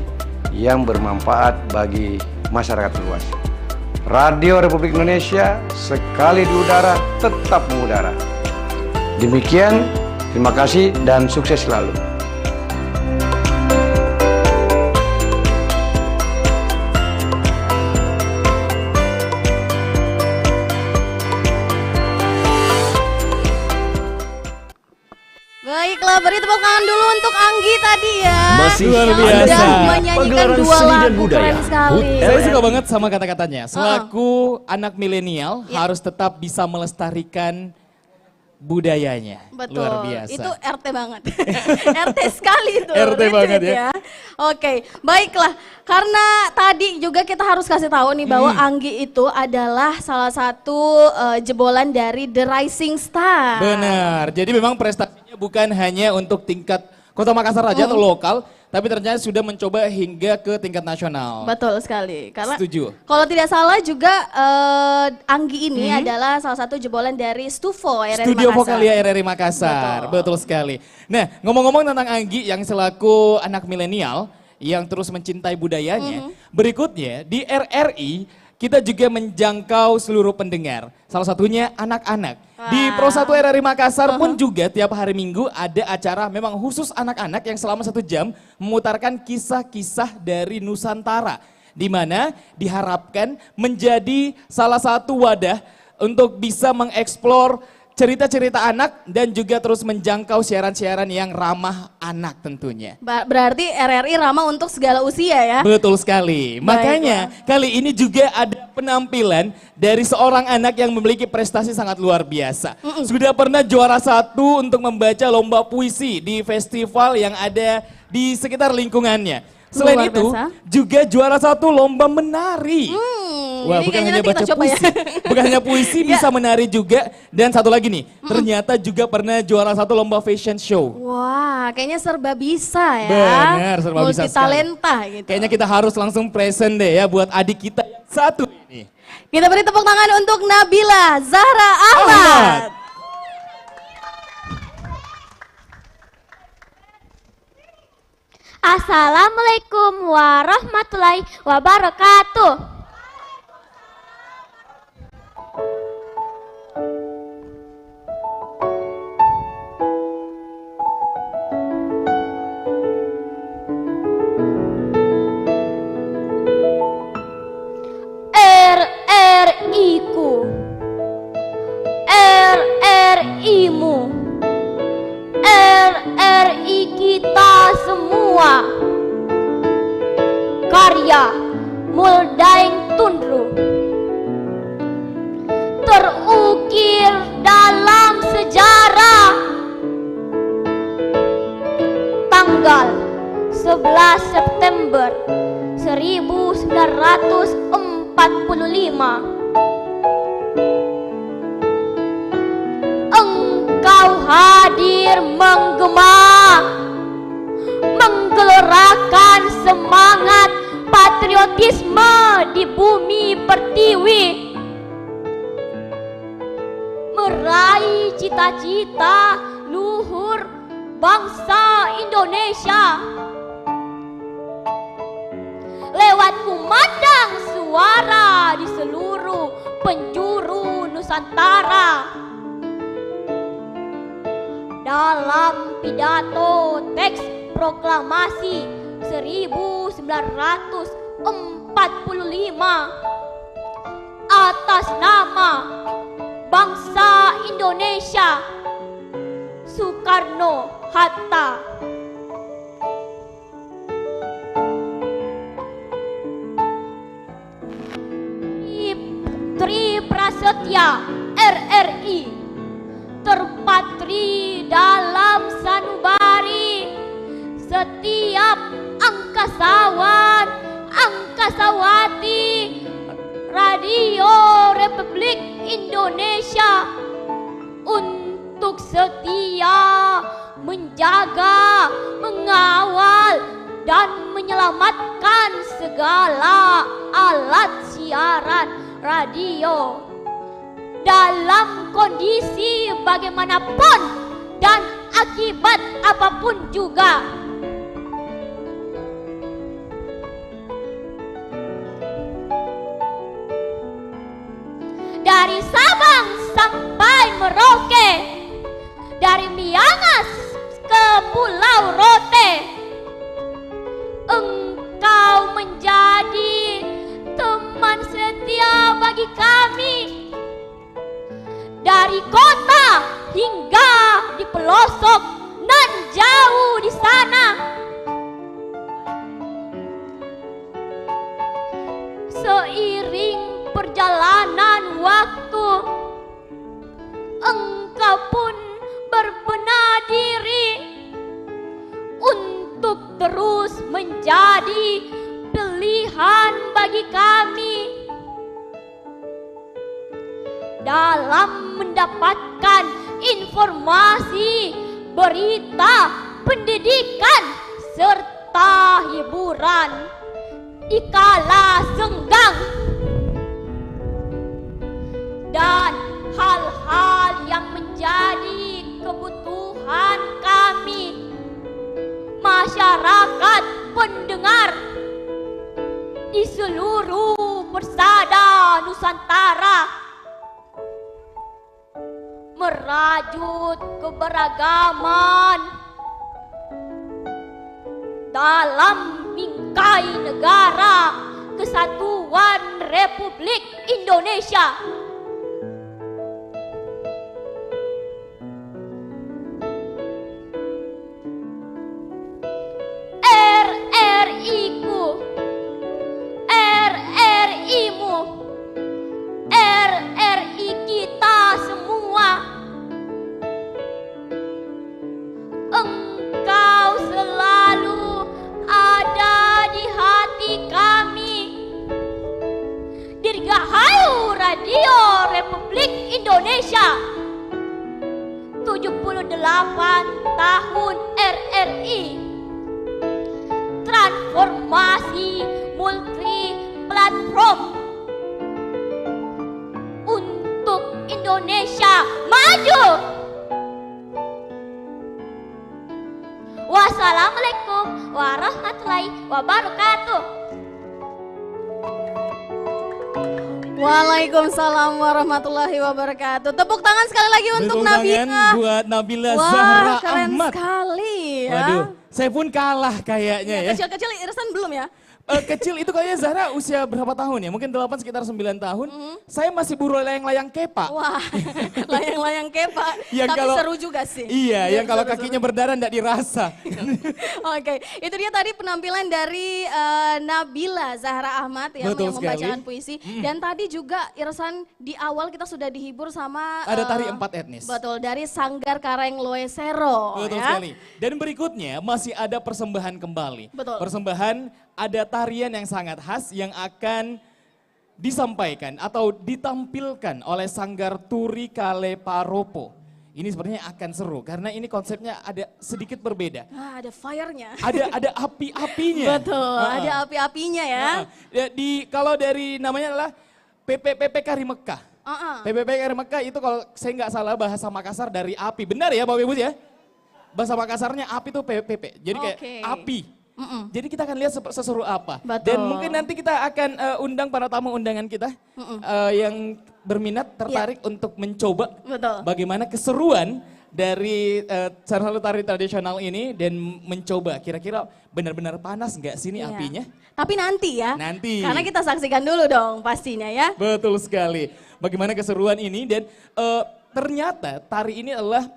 yang bermanfaat bagi masyarakat luas. Radio Republik Indonesia sekali di udara tetap mengudara. Demikian, terima kasih dan sukses selalu. Baiklah, beri tepuk tangan dulu untuk Anggi tadi ya. Masih luar Anda biasa. Sudah di menyanyikan pagelaran dua seni dan lagu budaya. keren sekali. HUT Saya RRI. suka banget sama kata-katanya. Selaku anak milenial Ya. harus tetap bisa melestarikan budayanya. Betul, Luar biasa. itu RT banget. RT sekali itu. RT banget ya. Oke, baiklah. Karena tadi juga kita harus kasih tahu nih bahwa Anggi itu adalah salah satu jebolan dari The Rising Star. Benar. Jadi memang prestasinya bukan hanya untuk tingkat Kota Makassar aja atau lokal, tapi ternyata sudah mencoba hingga ke tingkat nasional. Betul sekali. Karena Setuju. kalau tidak salah juga Anggi ini adalah salah satu jebolan dari Stufo RRI Studio Makassar. Vokalia RRI Makassar, betul sekali. Nah, ngomong-ngomong tentang Anggi yang selaku anak milenial yang terus mencintai budayanya, berikutnya di RRI kita juga menjangkau seluruh pendengar. Salah satunya anak-anak. Di Pro 1 RRI Makassar pun juga tiap hari Minggu ada acara memang khusus anak-anak yang selama 1 jam memutarkan kisah-kisah dari Nusantara. Di mana diharapkan menjadi salah satu wadah untuk bisa mengeksplor cerita-cerita anak dan juga terus menjangkau siaran-siaran yang ramah anak tentunya. Berarti RRI ramah untuk segala usia ya. Betul sekali. Makanya kali ini juga ada penampilan dari seorang anak yang memiliki prestasi sangat luar biasa. Sudah pernah juara 1 untuk membaca lomba puisi di festival yang ada di sekitar lingkungannya. Selain Luar itu biasa. juga juara 1 lomba menari. Wah, ini bukan kayaknya hanya nanti baca kita coba ya. puisi, bukan hanya puisi bisa menari juga. Dan satu lagi nih, ternyata juga pernah juara 1 lomba fashion show. Wah, kayaknya serba bisa ya. Benar, serba bisa Multi sekali. talenta gitu. Kayaknya kita harus langsung present deh ya buat adik kita yang satu ini. Kita beri tepuk tangan untuk Nabila Zahra Ahmad. Assalamualaikum warahmatullahi wabarakatuh. RRI-ku, RRI-mu, RRI kita semua. Karya Muldaing Tundru terukir dalam sejarah. Tanggal 11 September 1945 engkau hadir menggema, menggelorakan semangat patriotisme di bumi pertiwi, meraih cita-cita luhur bangsa Indonesia lewat kumandang suara di seluruh penjuru Nusantara. Dalam pidato teks proklamasi 1945 atas nama bangsa Indonesia, Soekarno-Hatta. Tri Prasetya RRI terpatri dalam sanubari setiap angkasawan, angkasawati Radio Republik Indonesia untuk setia menjaga, mengawal, dan menyelamatkan segala alat siaran radio dalam kondisi bagaimanapun dan akibat apapun juga. Dari Sabang sampai Merauke, dari Miangas ke Pulau Rote, engkau menjadi teman setia bagi kami. Dari kota hingga di pelosok nan jauh di sana, seiring perjalanan waktu, engkau pun berbenah diri untuk terus menjadi pilihan bagi kami dalam mendapatkan informasi, berita, pendidikan, serta hiburan di kala senggang. Dan hal-hal yang menjadi kebutuhan kami, masyarakat pendengar di seluruh persada Nusantara, merajut keberagaman dalam bingkai negara Kesatuan Republik Indonesia. RRI-ku, RRI-mu, RRI kita semua. Engkau selalu ada di hati kami. Dirgahayu Radio Republik Indonesia, 78 tahun RRI, transformasi multi platform untuk Indonesia maju. Wassalamualaikum warahmatullahi wabarakatuh. Waalaikumsalam warahmatullahi wabarakatuh. Tepuk tangan sekali lagi untuk Tepuk tangan Nabila. buat Nabila Wah, Zahra keren Ahmad. sekali ya. Waduh, saya pun kalah kayaknya ya. Kecil-kecil irisan belum ya? Kecil itu kayaknya Zahra usia berapa tahun ya? Mungkin 8 sekitar 9 tahun. Saya masih buru layang-layang kepa. Wah, layang-layang kepa. Yang Tapi kalau- seru juga sih. Iya, yang kalau seru-seru. kakinya berdarah enggak dirasa. Oke, itu dia tadi penampilan dari Nabila Zahra Ahmad yang Betul membacakan sekali. puisi. Dan tadi juga Irsan di awal kita sudah dihibur sama Ada tari 4 etnis. Betul, dari Sanggar Kareng Loesero. Betul ya. sekali. Dan berikutnya masih ada persembahan kembali. Betul. Persembahan ada tarian yang sangat khas yang akan disampaikan atau ditampilkan oleh Sanggar Turi Kale Paropo. Ini sebenarnya akan seru karena ini konsepnya ada sedikit berbeda. Nah, ada fire-nya. Ada api-apinya. Betul, ada api-apinya ya. Kalau dari namanya adalah PPP Kari Mekah. PPP Kari Mekah itu kalau saya nggak salah bahasa Makassar dari api. Benar ya Bapak Ibu ya? Bahasa Makassarnya api itu PPP. Jadi kayak Oke. api. Jadi kita akan lihat seseru apa. Betul. Dan mungkin nanti kita akan undang para tamu undangan kita yang berminat, tertarik untuk mencoba Betul. bagaimana keseruan dari salah satu tari tradisional ini dan mencoba kira-kira benar-benar panas nggak sih ini Iya. apinya? Tapi nanti ya. Nanti. Karena kita saksikan dulu dong pastinya ya. Betul sekali. Bagaimana keseruan ini dan ternyata tari ini adalah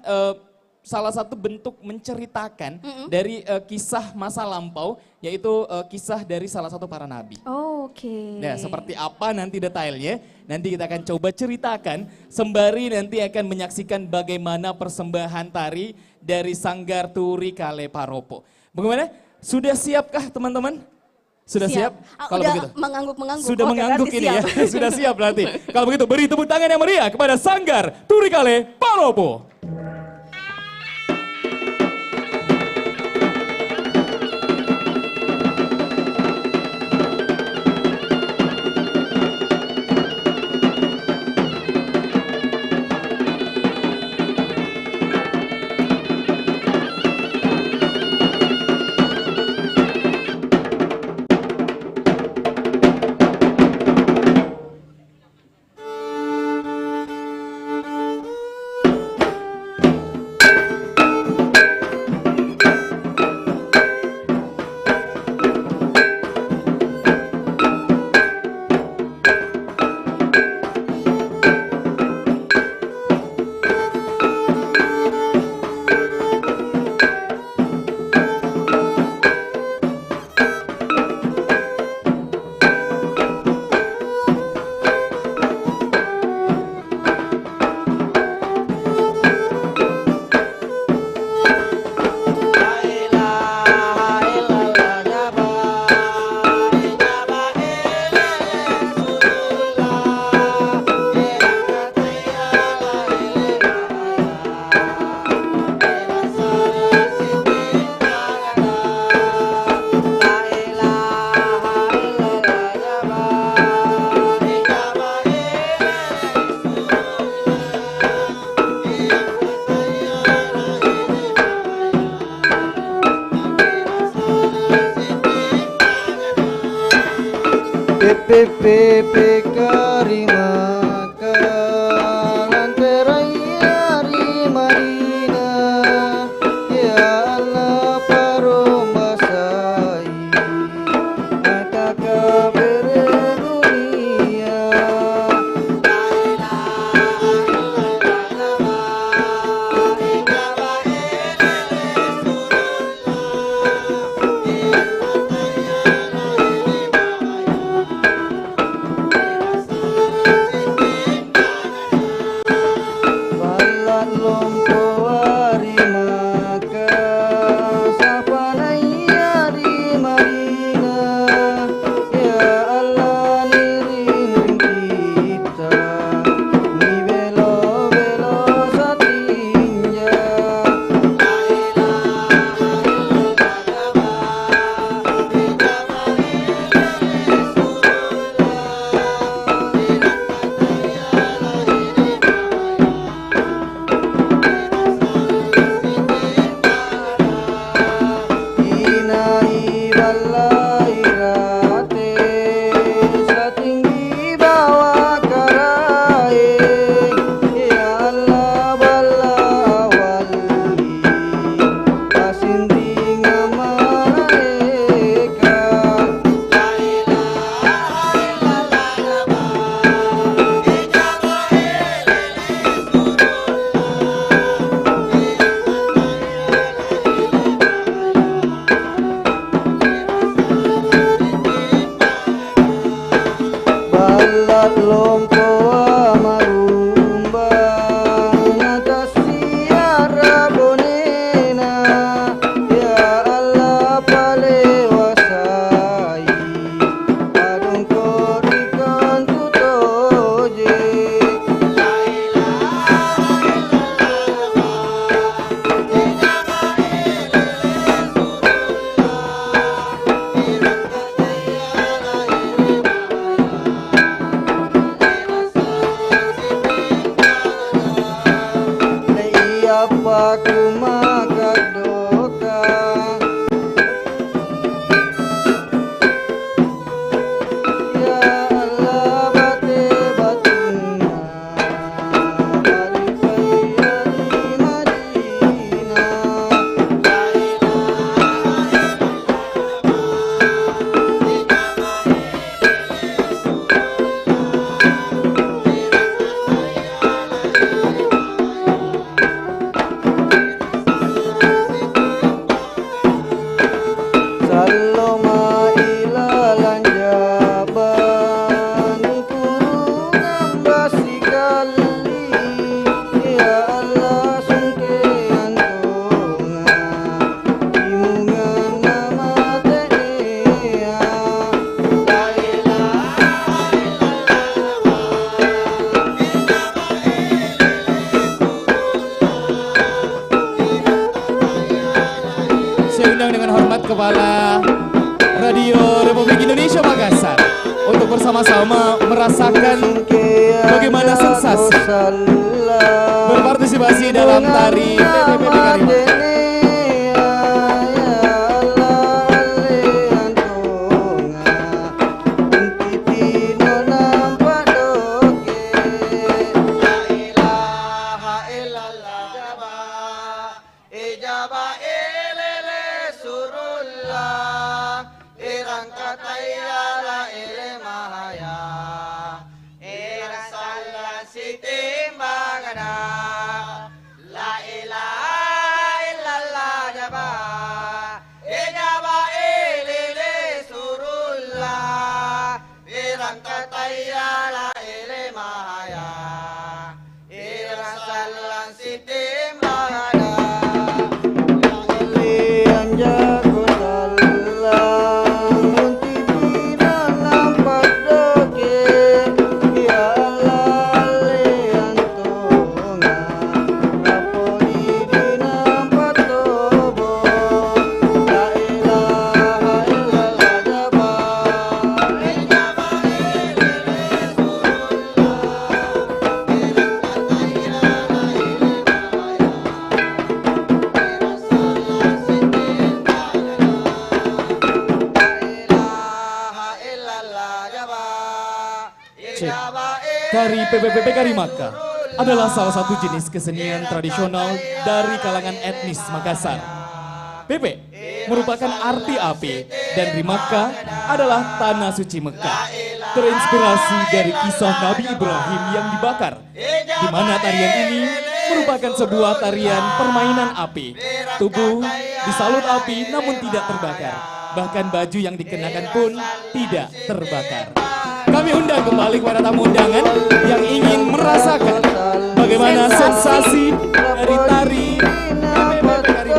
salah satu bentuk menceritakan dari kisah masa lampau, yaitu kisah dari salah satu para nabi. Oke. Nah, seperti apa nanti detailnya, nanti kita akan coba ceritakan, sembari nanti akan menyaksikan bagaimana persembahan tari dari Sanggar Turi Kale Paropo. Bagaimana? Sudah siapkah teman-teman? Sudah siap? Kalau udah begitu. mengangguk-mengangguk. Sudah Oke, mengangguk berarti ini ya. siap. Sudah siap berarti. Kalau begitu beri tepuk tangan yang meriah kepada Sanggar Turikale Palopo. Kepala Radio Republik Indonesia Makassar untuk bersama-sama merasakan bagaimana sensasi berpartisipasi dalam tari PPP Karimaka. Tari PPP Karimaka adalah salah satu jenis kesenian tradisional dari kalangan etnis Makassar. PP merupakan arti api dan Rimaka adalah tanah suci Mekah. Terinspirasi dari kisah Nabi Ibrahim yang dibakar, di mana tarian ini merupakan sebuah tarian permainan api. Tubuh disalut api namun tidak terbakar. Bahkan baju yang dikenakan pun tidak terbakar. Kami undang kembali kepada tamu undangan yang ingin merasakan bagaimana sensasi dari tari PPP Karimaka.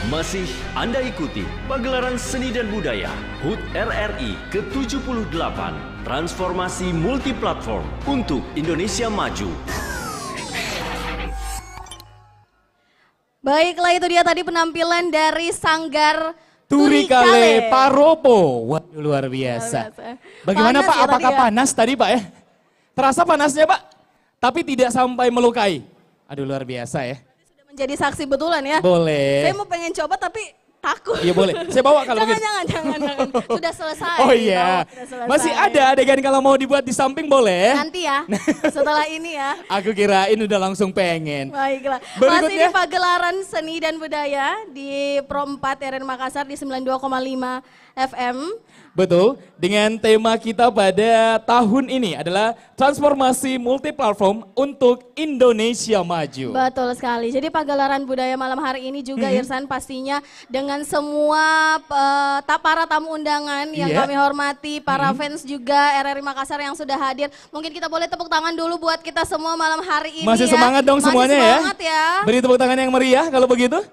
Masih Anda ikuti pagelaran seni dan budaya HUT RRI ke-78, transformasi multiplatform untuk Indonesia Maju. Baiklah, itu dia tadi penampilan dari Sanggar Turi Kale Paropo. Waduh, luar biasa. Bagaimana Panas Pak? ya Apakah tadi ya? panas tadi Pak ya? Terasa panasnya Pak? Tapi tidak sampai melukai. Aduh, luar biasa ya. Menjadi saksi betulan ya. Boleh. Saya mau pengen coba tapi takut. Iya boleh. Saya bawa kalau gitu. Jangan. Sudah selesai. Oh iya. Sudah selesai. Masih ada adegan kalau mau dibuat di samping boleh. Nanti ya. Setelah ini ya. Aku kirain udah langsung pengen. Baiklah. Berikutnya. Masih di pagelaran seni dan budaya di Pro 4 RRI Makassar di 92,5 FM. Betul, dengan tema kita pada tahun ini adalah transformasi multiplatform untuk Indonesia Maju. Betul sekali. Jadi pagelaran budaya malam hari ini juga Irsan pastinya dengan semua para tamu undangan yang kami hormati, para fans juga RRI Makassar yang sudah hadir. Mungkin kita boleh tepuk tangan dulu buat kita semua malam hari ini. Masih ya. semangat dong semuanya ya. Semangat ya. Beri tepuk tangan yang meriah kalau begitu.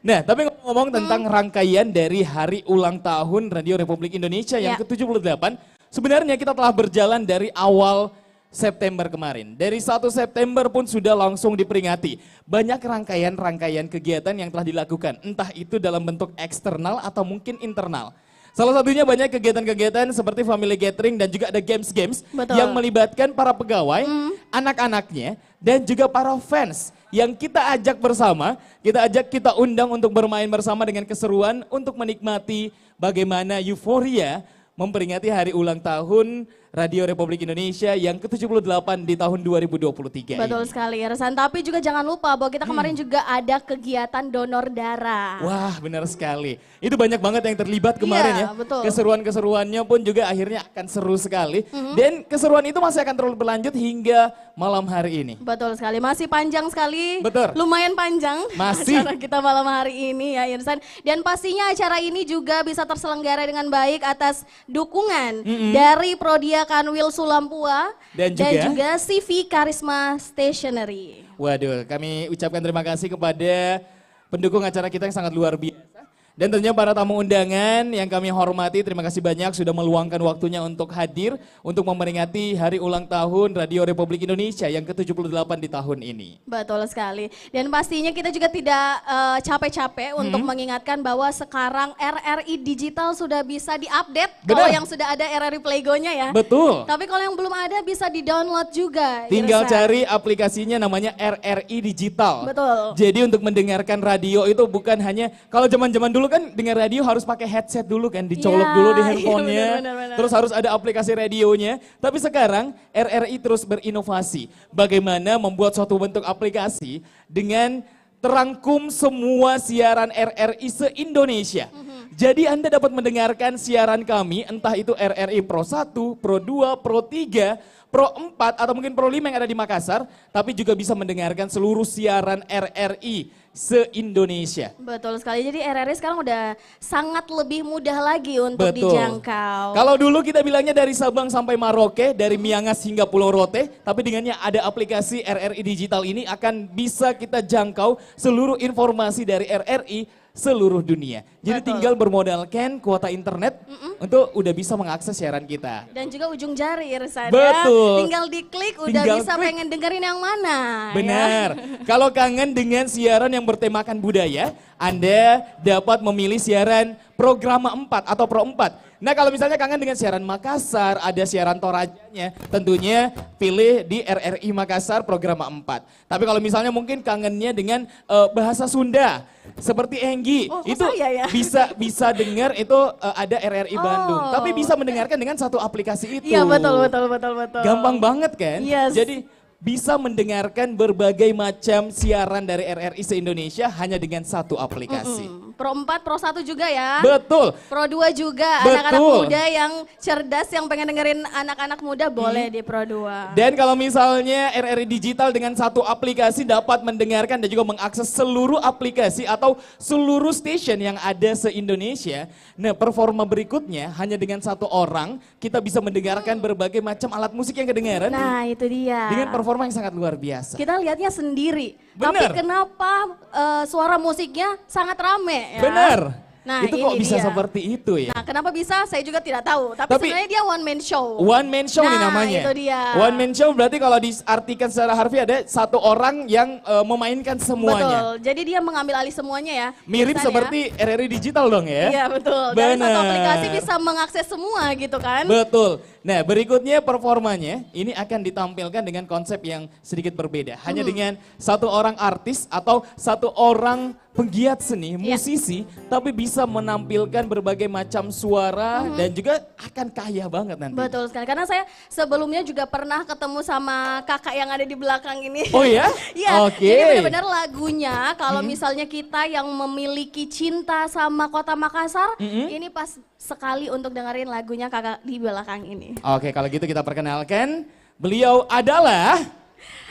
Nah, tapi ngomong tentang rangkaian dari hari ulang tahun Radio Republik Indonesia yang ke-78, sebenarnya kita telah berjalan dari awal September kemarin. Dari 1 September pun sudah langsung diperingati. Banyak rangkaian-rangkaian kegiatan yang telah dilakukan, entah itu dalam bentuk eksternal atau mungkin internal. Salah satunya banyak kegiatan-kegiatan seperti family gathering dan juga ada games-games Betul. yang melibatkan para pegawai, anak-anaknya, dan juga para fans yang kita ajak bersama, kita undang untuk bermain bersama dengan keseruan untuk menikmati bagaimana euforia memperingati hari ulang tahun Radio Republik Indonesia yang ke-78 di tahun 2023 Betul ini. sekali Irsan, tapi juga jangan lupa bahwa kita kemarin juga ada kegiatan donor darah. Wah, benar sekali. Itu banyak banget yang terlibat kemarin Iya, ya. betul. Keseruan-keseruannya pun juga akhirnya akan seru sekali. Dan keseruan itu masih akan terus berlanjut hingga malam hari ini. Betul sekali, masih panjang sekali. Betul. Lumayan panjang Masih. acara kita malam hari ini ya Irsan. Dan pastinya acara ini juga bisa terselenggara dengan baik atas dukungan dari Prodia Kanwil Sulampua Dan juga CV Karisma Stationery. Waduh, kami ucapkan terima kasih kepada pendukung acara kita yang sangat luar biasa. Dan tentunya para tamu undangan yang kami hormati, terima kasih banyak sudah meluangkan waktunya untuk hadir untuk memperingati hari ulang tahun Radio Republik Indonesia yang ke-78 di tahun ini. Betul sekali. Dan pastinya kita juga tidak capek-capek untuk mengingatkan bahwa sekarang RRI Digital sudah bisa diupdate. Kalau Benar. yang sudah ada RRI Playgo-nya ya. Betul. Tapi kalau yang belum ada bisa di-download juga. Tinggal Irsan. cari aplikasinya namanya RRI Digital. Betul. Jadi untuk mendengarkan radio itu bukan hanya, kalau zaman-zaman dulu kan dengar radio harus pakai headset dulu kan, dicolok Iya, dulu di iya, handphonenya, benar. terus harus ada aplikasi radionya. Tapi sekarang RRI terus berinovasi. Bagaimana membuat suatu bentuk aplikasi dengan terangkum semua siaran RRI se-Indonesia. Jadi Anda dapat mendengarkan siaran kami, entah itu RRI Pro 1, Pro 2, Pro 3, Pro 4, atau mungkin Pro 5 yang ada di Makassar, tapi juga bisa mendengarkan seluruh siaran RRI se-Indonesia. Betul sekali. Jadi RRI sekarang udah sangat lebih mudah lagi untuk Betul. dijangkau. Kalau dulu kita bilangnya dari Sabang sampai Maroke, dari Miangas hingga Pulau Rote, tapi dengannya ada aplikasi RRI Digital ini akan bisa kita jangkau seluruh informasi dari RRI seluruh dunia. Jadi Betul. tinggal bermodalkan kuota internet untuk udah bisa mengakses siaran kita. Dan juga ujung jari Irsan ya. Betul. Tinggal diklik udah Tinggal bisa klik. pengen dengerin yang mana. Benar. Ya. Kalau kangen dengan siaran yang bertemakan budaya, Anda dapat memilih siaran Programa 4 atau Pro 4. Nah kalau misalnya kangen dengan siaran Makassar, ada siaran Torajanya, tentunya pilih di RRI Makassar Programa 4. Tapi kalau misalnya mungkin kangennya dengan bahasa Sunda, seperti Enggi, Oh, kok itu saya ya? bisa dengar itu ada RRI Bandung. Oh. Tapi bisa mendengarkan dengan satu aplikasi itu. Iya betul. Gampang banget kan? Yes. Jadi bisa mendengarkan berbagai macam siaran dari RRI se-Indonesia hanya dengan satu aplikasi. Pro 4, Pro 1 juga ya. Betul. Pro 2 juga, Betul. anak-anak muda yang cerdas yang pengen dengerin anak-anak muda boleh di Pro 2. Dan kalau misalnya RRI Digital dengan satu aplikasi dapat mendengarkan dan juga mengakses seluruh aplikasi atau seluruh station yang ada se-Indonesia. Nah performa berikutnya hanya dengan satu orang kita bisa mendengarkan berbagai macam alat musik yang kedengaran. Nah itu dia. Dengan performa yang sangat luar biasa. Kita lihatnya sendiri, Bener. tapi kenapa suara musiknya sangat rame ya? Benar. Nah, itu kok ini bisa dia. seperti itu ya? Nah kenapa bisa saya juga tidak tahu, tapi Tapi- sebenarnya dia one man show. One man show nih Nah, namanya. itu dia. One man show berarti kalau diartikan secara harfiah ada satu orang yang memainkan semuanya. Betul, jadi dia mengambil alih semuanya ya. Mirip Irsan ya. seperti RRI Digital dong ya? Iya betul, dari satu Benar. aplikasi bisa mengakses semua gitu kan. Betul. Nah berikutnya performanya ini akan ditampilkan dengan konsep yang sedikit berbeda. Hanya dengan satu orang artis atau satu orang penggiat seni, musisi, tapi bisa menampilkan berbagai macam suara dan juga akan kaya banget nanti. Betul sekali, karena saya sebelumnya juga pernah ketemu sama kakak yang ada di belakang ini. Oh ya? Iya, Oke. jadi benar-benar lagunya kalau misalnya kita yang memiliki cinta sama kota Makassar, ini pas sekali untuk dengerin lagunya kakak di belakang ini. Oke kalau gitu kita perkenalkan, beliau adalah...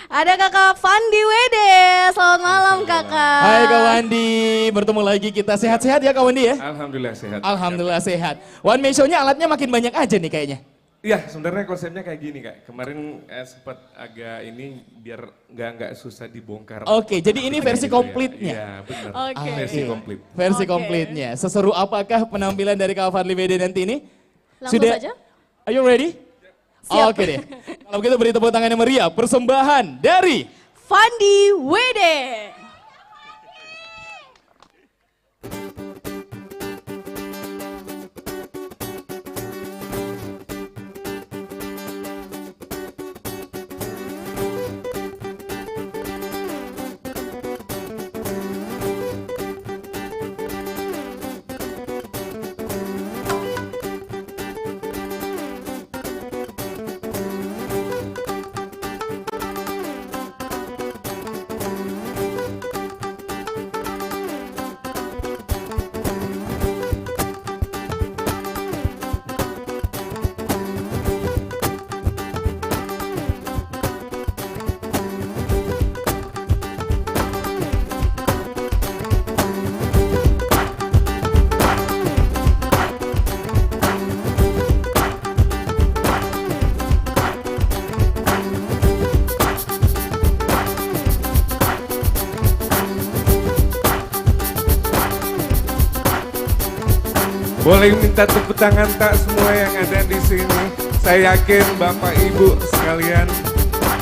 Ada kakak Fandi Wede, selamat malam kakak. Hai Kak Wandi, bertemu lagi kita. Sehat-sehat ya Kak Wandi ya? Alhamdulillah sehat. Alhamdulillah sehat. One Man Show-nya alatnya makin banyak aja nih kayaknya. Iya, sebenarnya konsepnya kayak gini Kak. Kemarin sempat agak ini biar nggak susah dibongkar. Oke, jadi ini versi Gitu ya. komplitnya. Iya, benar. Oke. Versi komplit. Versi Oke. komplitnya. Seseru apakah penampilan dari Kak Fadli Wede nanti ini? Langsung saja. Are you ready? Siap. Oke deh. Kalau begitu beri tepuk tangan yang meriah. Persembahan dari Fandi Wede. Boleh minta tepuk tangan tak semua yang ada di sini. Saya yakin Bapak Ibu sekalian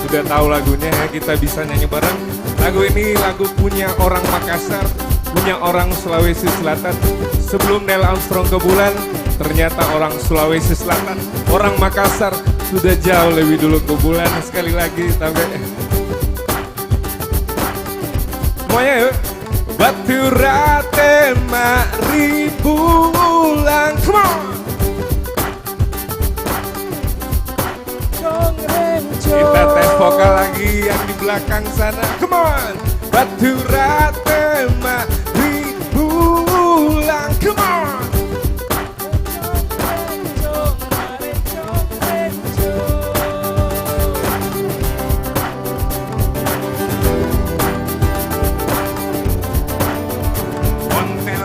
sudah tahu lagunya ya, kita bisa nyanyi bareng. Lagu ini lagu punya orang Makassar, punya orang Sulawesi Selatan. Sebelum Neil Armstrong ke bulan, ternyata orang Sulawesi Selatan, orang Makassar sudah jauh lebih dulu ke bulan. Sekali lagi sampai semuanya yuk. Batu rate 5.000 ulang, come on. Kita tes vokal lagi yang di belakang sana, come on. Batu rate 5.000 ulang, come on.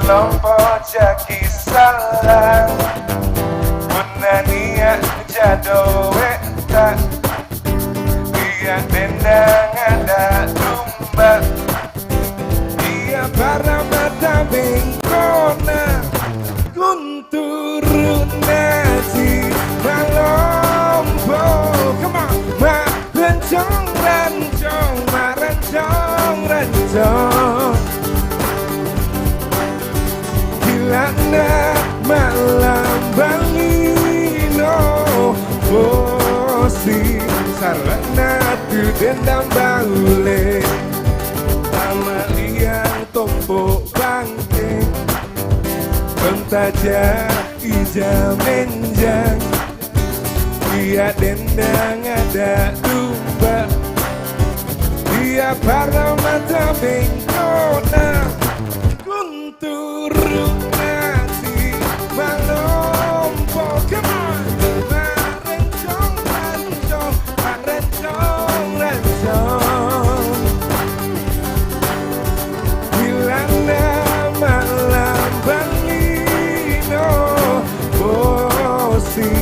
Lompok jaki salah menania jadowe tak dia dendang ada domba dia para mata bengkona kunturu nasi malompo come on ma rencong rencong ma rencong rencong Lana malam balino bosi sarana tu dendam baule amalian tombo bangke bentaja ija menjang dia dendang ada domba dia para mata bengkona kunturu malompo, come on. Marencong, rencong, marencong, rencong. Bilana malam balino, bosi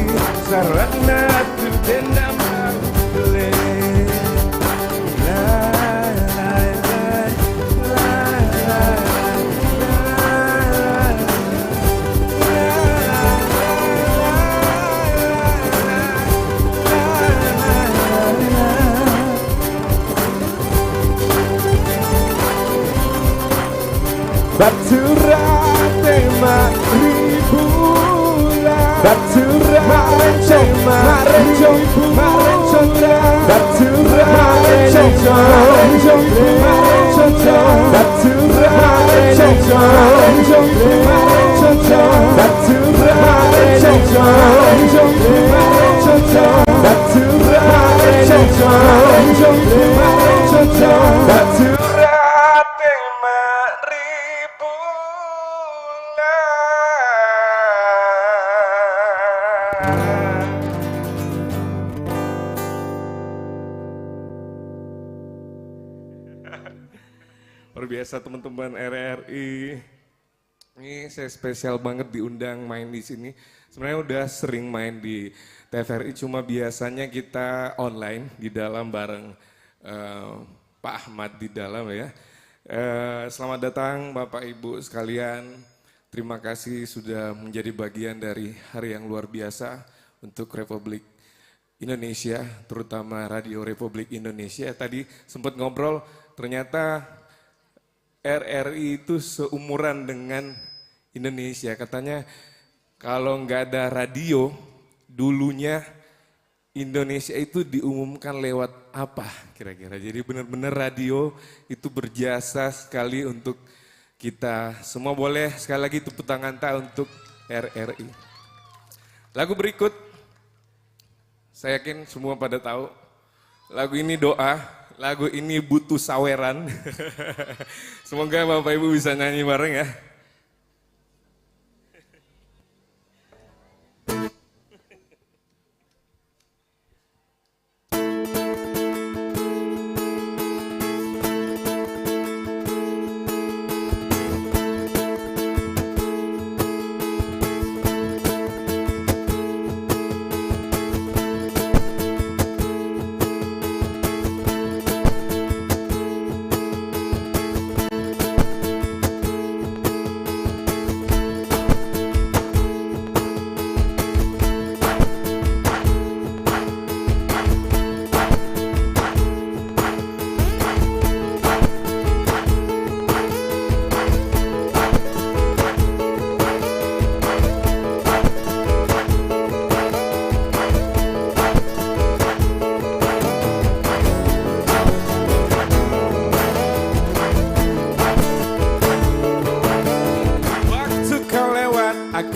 sarana tu dendam baule. Batu rate 5.000 ulang Batu rate 5.000 ulang Batu rate 5.000 ulang Batu rate 5.000 ulang Batu rate 5.000 ulang Batu rate 5.000 ulang Batu luar biasa teman-teman RRI. Ini saya spesial banget diundang main di sini. Sebenarnya udah sering main di TVRI, cuma biasanya kita online di dalam bareng Pak Ahmad di dalam ya. Selamat datang Bapak Ibu sekalian. Terima kasih sudah menjadi bagian dari hari yang luar biasa untuk Republik Indonesia, terutama Radio Republik Indonesia. Tadi sempat ngobrol, ternyata RRI itu seumuran dengan Indonesia. Katanya kalau nggak ada radio, dulunya Indonesia itu diumumkan lewat apa kira-kira. Jadi benar-benar radio itu berjasa sekali untuk kita. Semua boleh sekali lagi tepuk tangan tak untuk RRI. Lagu berikut, saya yakin semua pada tahu. Lagu ini doa. Lagu ini butuh saweran. Semoga Bapak Ibu bisa nyanyi bareng ya.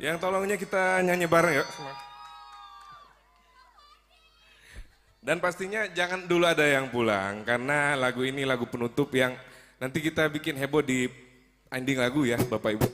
Yang tolongnya kita nyanyi bareng yuk. Dan pastinya jangan dulu ada yang pulang, karena lagu ini lagu penutup yang nanti kita bikin heboh di ending lagu ya Bapak Ibu.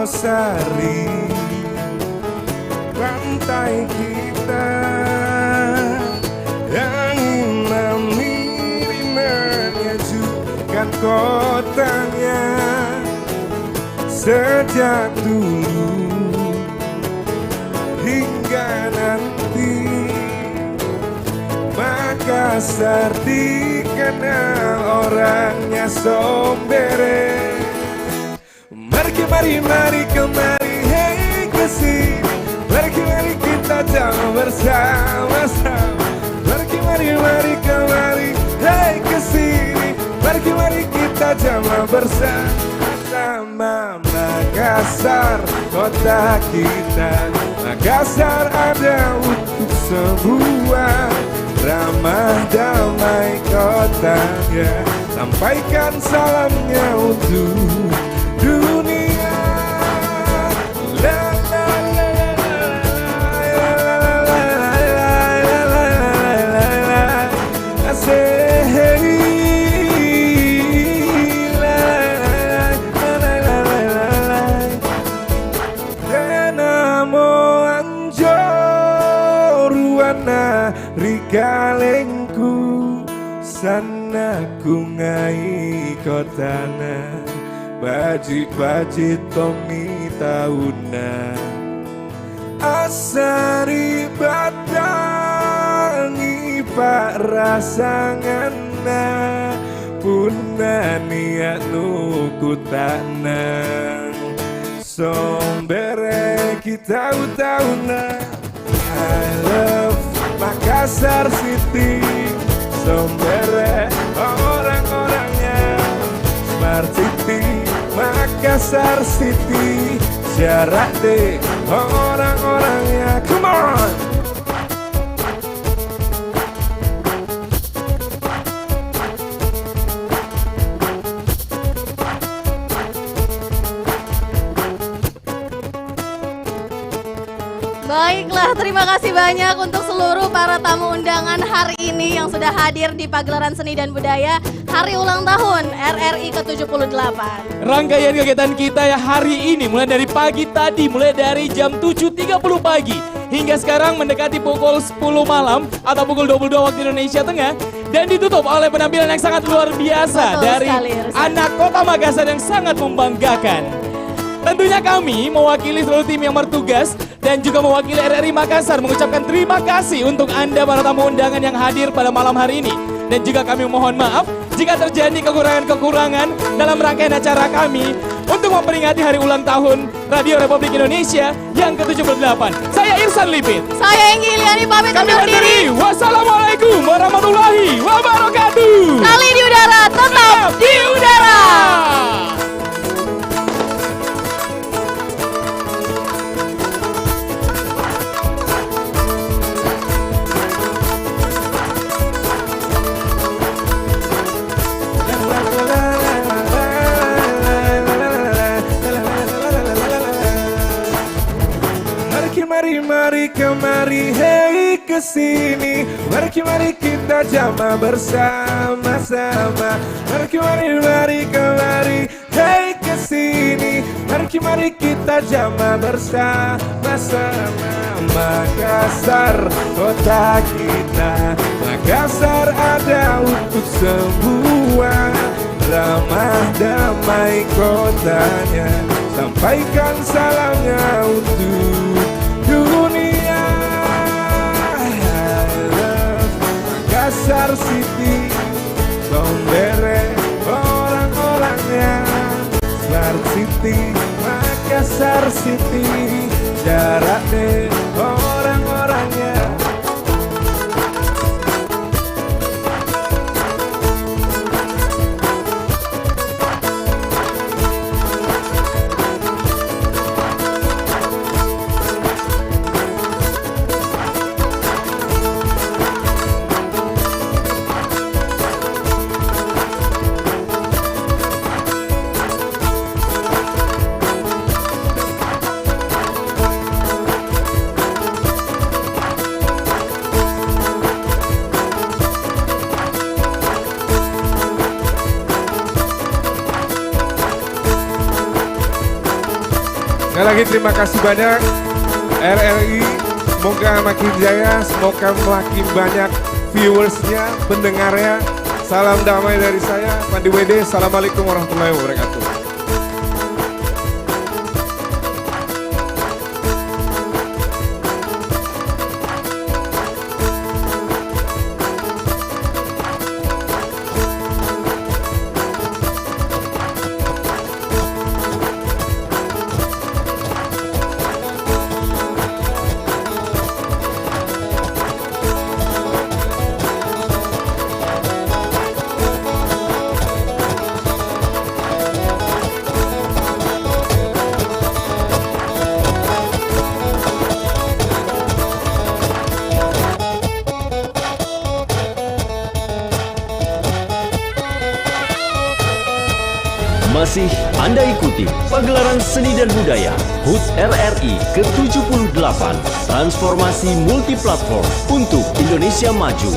Sari pantai kita yang memilih menyejukkan kotanya sejak dulu hingga nanti. Makassar dikenal orangnya sombere. Mari kemari hey kesini. Mari kita jalan bersama-sama. Mari kemari hey kesini. Mari kita jalan bersama-sama. Makassar kota kita. Makassar ada untuk semua. Ramah damai kotanya. Sampaikan salamnya untuk dunia. Rikalengku sana kungai kotana baji tongi tauna asari batangi pak rasangana punna niat nuku tanang sombere kita utauna I love Makassar City, sombere orang-orangnya. Smart City, Makassar City, jarak deh orang-orangnya. Come on. Baiklah, terima kasih banyak untuk seluruh para tamu undangan hari ini yang sudah hadir di pagelaran seni dan budaya hari ulang tahun RRI ke-78. Rangkaian kegiatan kita ya hari ini mulai dari pagi tadi, mulai dari jam 7.30 pagi hingga sekarang mendekati pukul 10 malam atau pukul 22 waktu Indonesia Tengah dan ditutup oleh penampilan yang sangat luar biasa. Betul dari sekali, anak kota Makassar yang sangat membanggakan. Tentunya kami mewakili seluruh tim yang bertugas dan juga mewakili RRI Makassar mengucapkan terima kasih untuk Anda para tamu undangan yang hadir pada malam hari ini. Dan juga kami mohon maaf jika terjadi kekurangan-kekurangan dalam rangkaian acara kami untuk memperingati hari ulang tahun Radio Republik Indonesia yang ke-78. Saya Irsan Lipit. Saya Enggi Iliani pamit undur diri. Wassalamualaikum warahmatullahi wabarakatuh. Kali di udara, tetap di udara. mari kemari, hey kesini. Mari kita jama bersama-sama. Mari kemari, hey kesini. Mari kita jama bersama-sama. Makassar kota kita, Makassar ada untuk semua. Ramah damai kotanya, sampaikan salamnya untuk dunia. I love Makassar City, Bombere orang-orangnya. Smart City, Makassar City, jaraknya orang-orangnya. Sekali lagi terima kasih banyak RRI, semoga makin jaya, semoga makin banyak viewersnya, pendengarnya. Salam damai dari saya, Pandi WD. Assalamualaikum warahmatullahi wabarakatuh. Masih Anda ikuti pagelaran seni dan budaya HUT RRI ke-78, transformasi multiplatform untuk Indonesia Maju.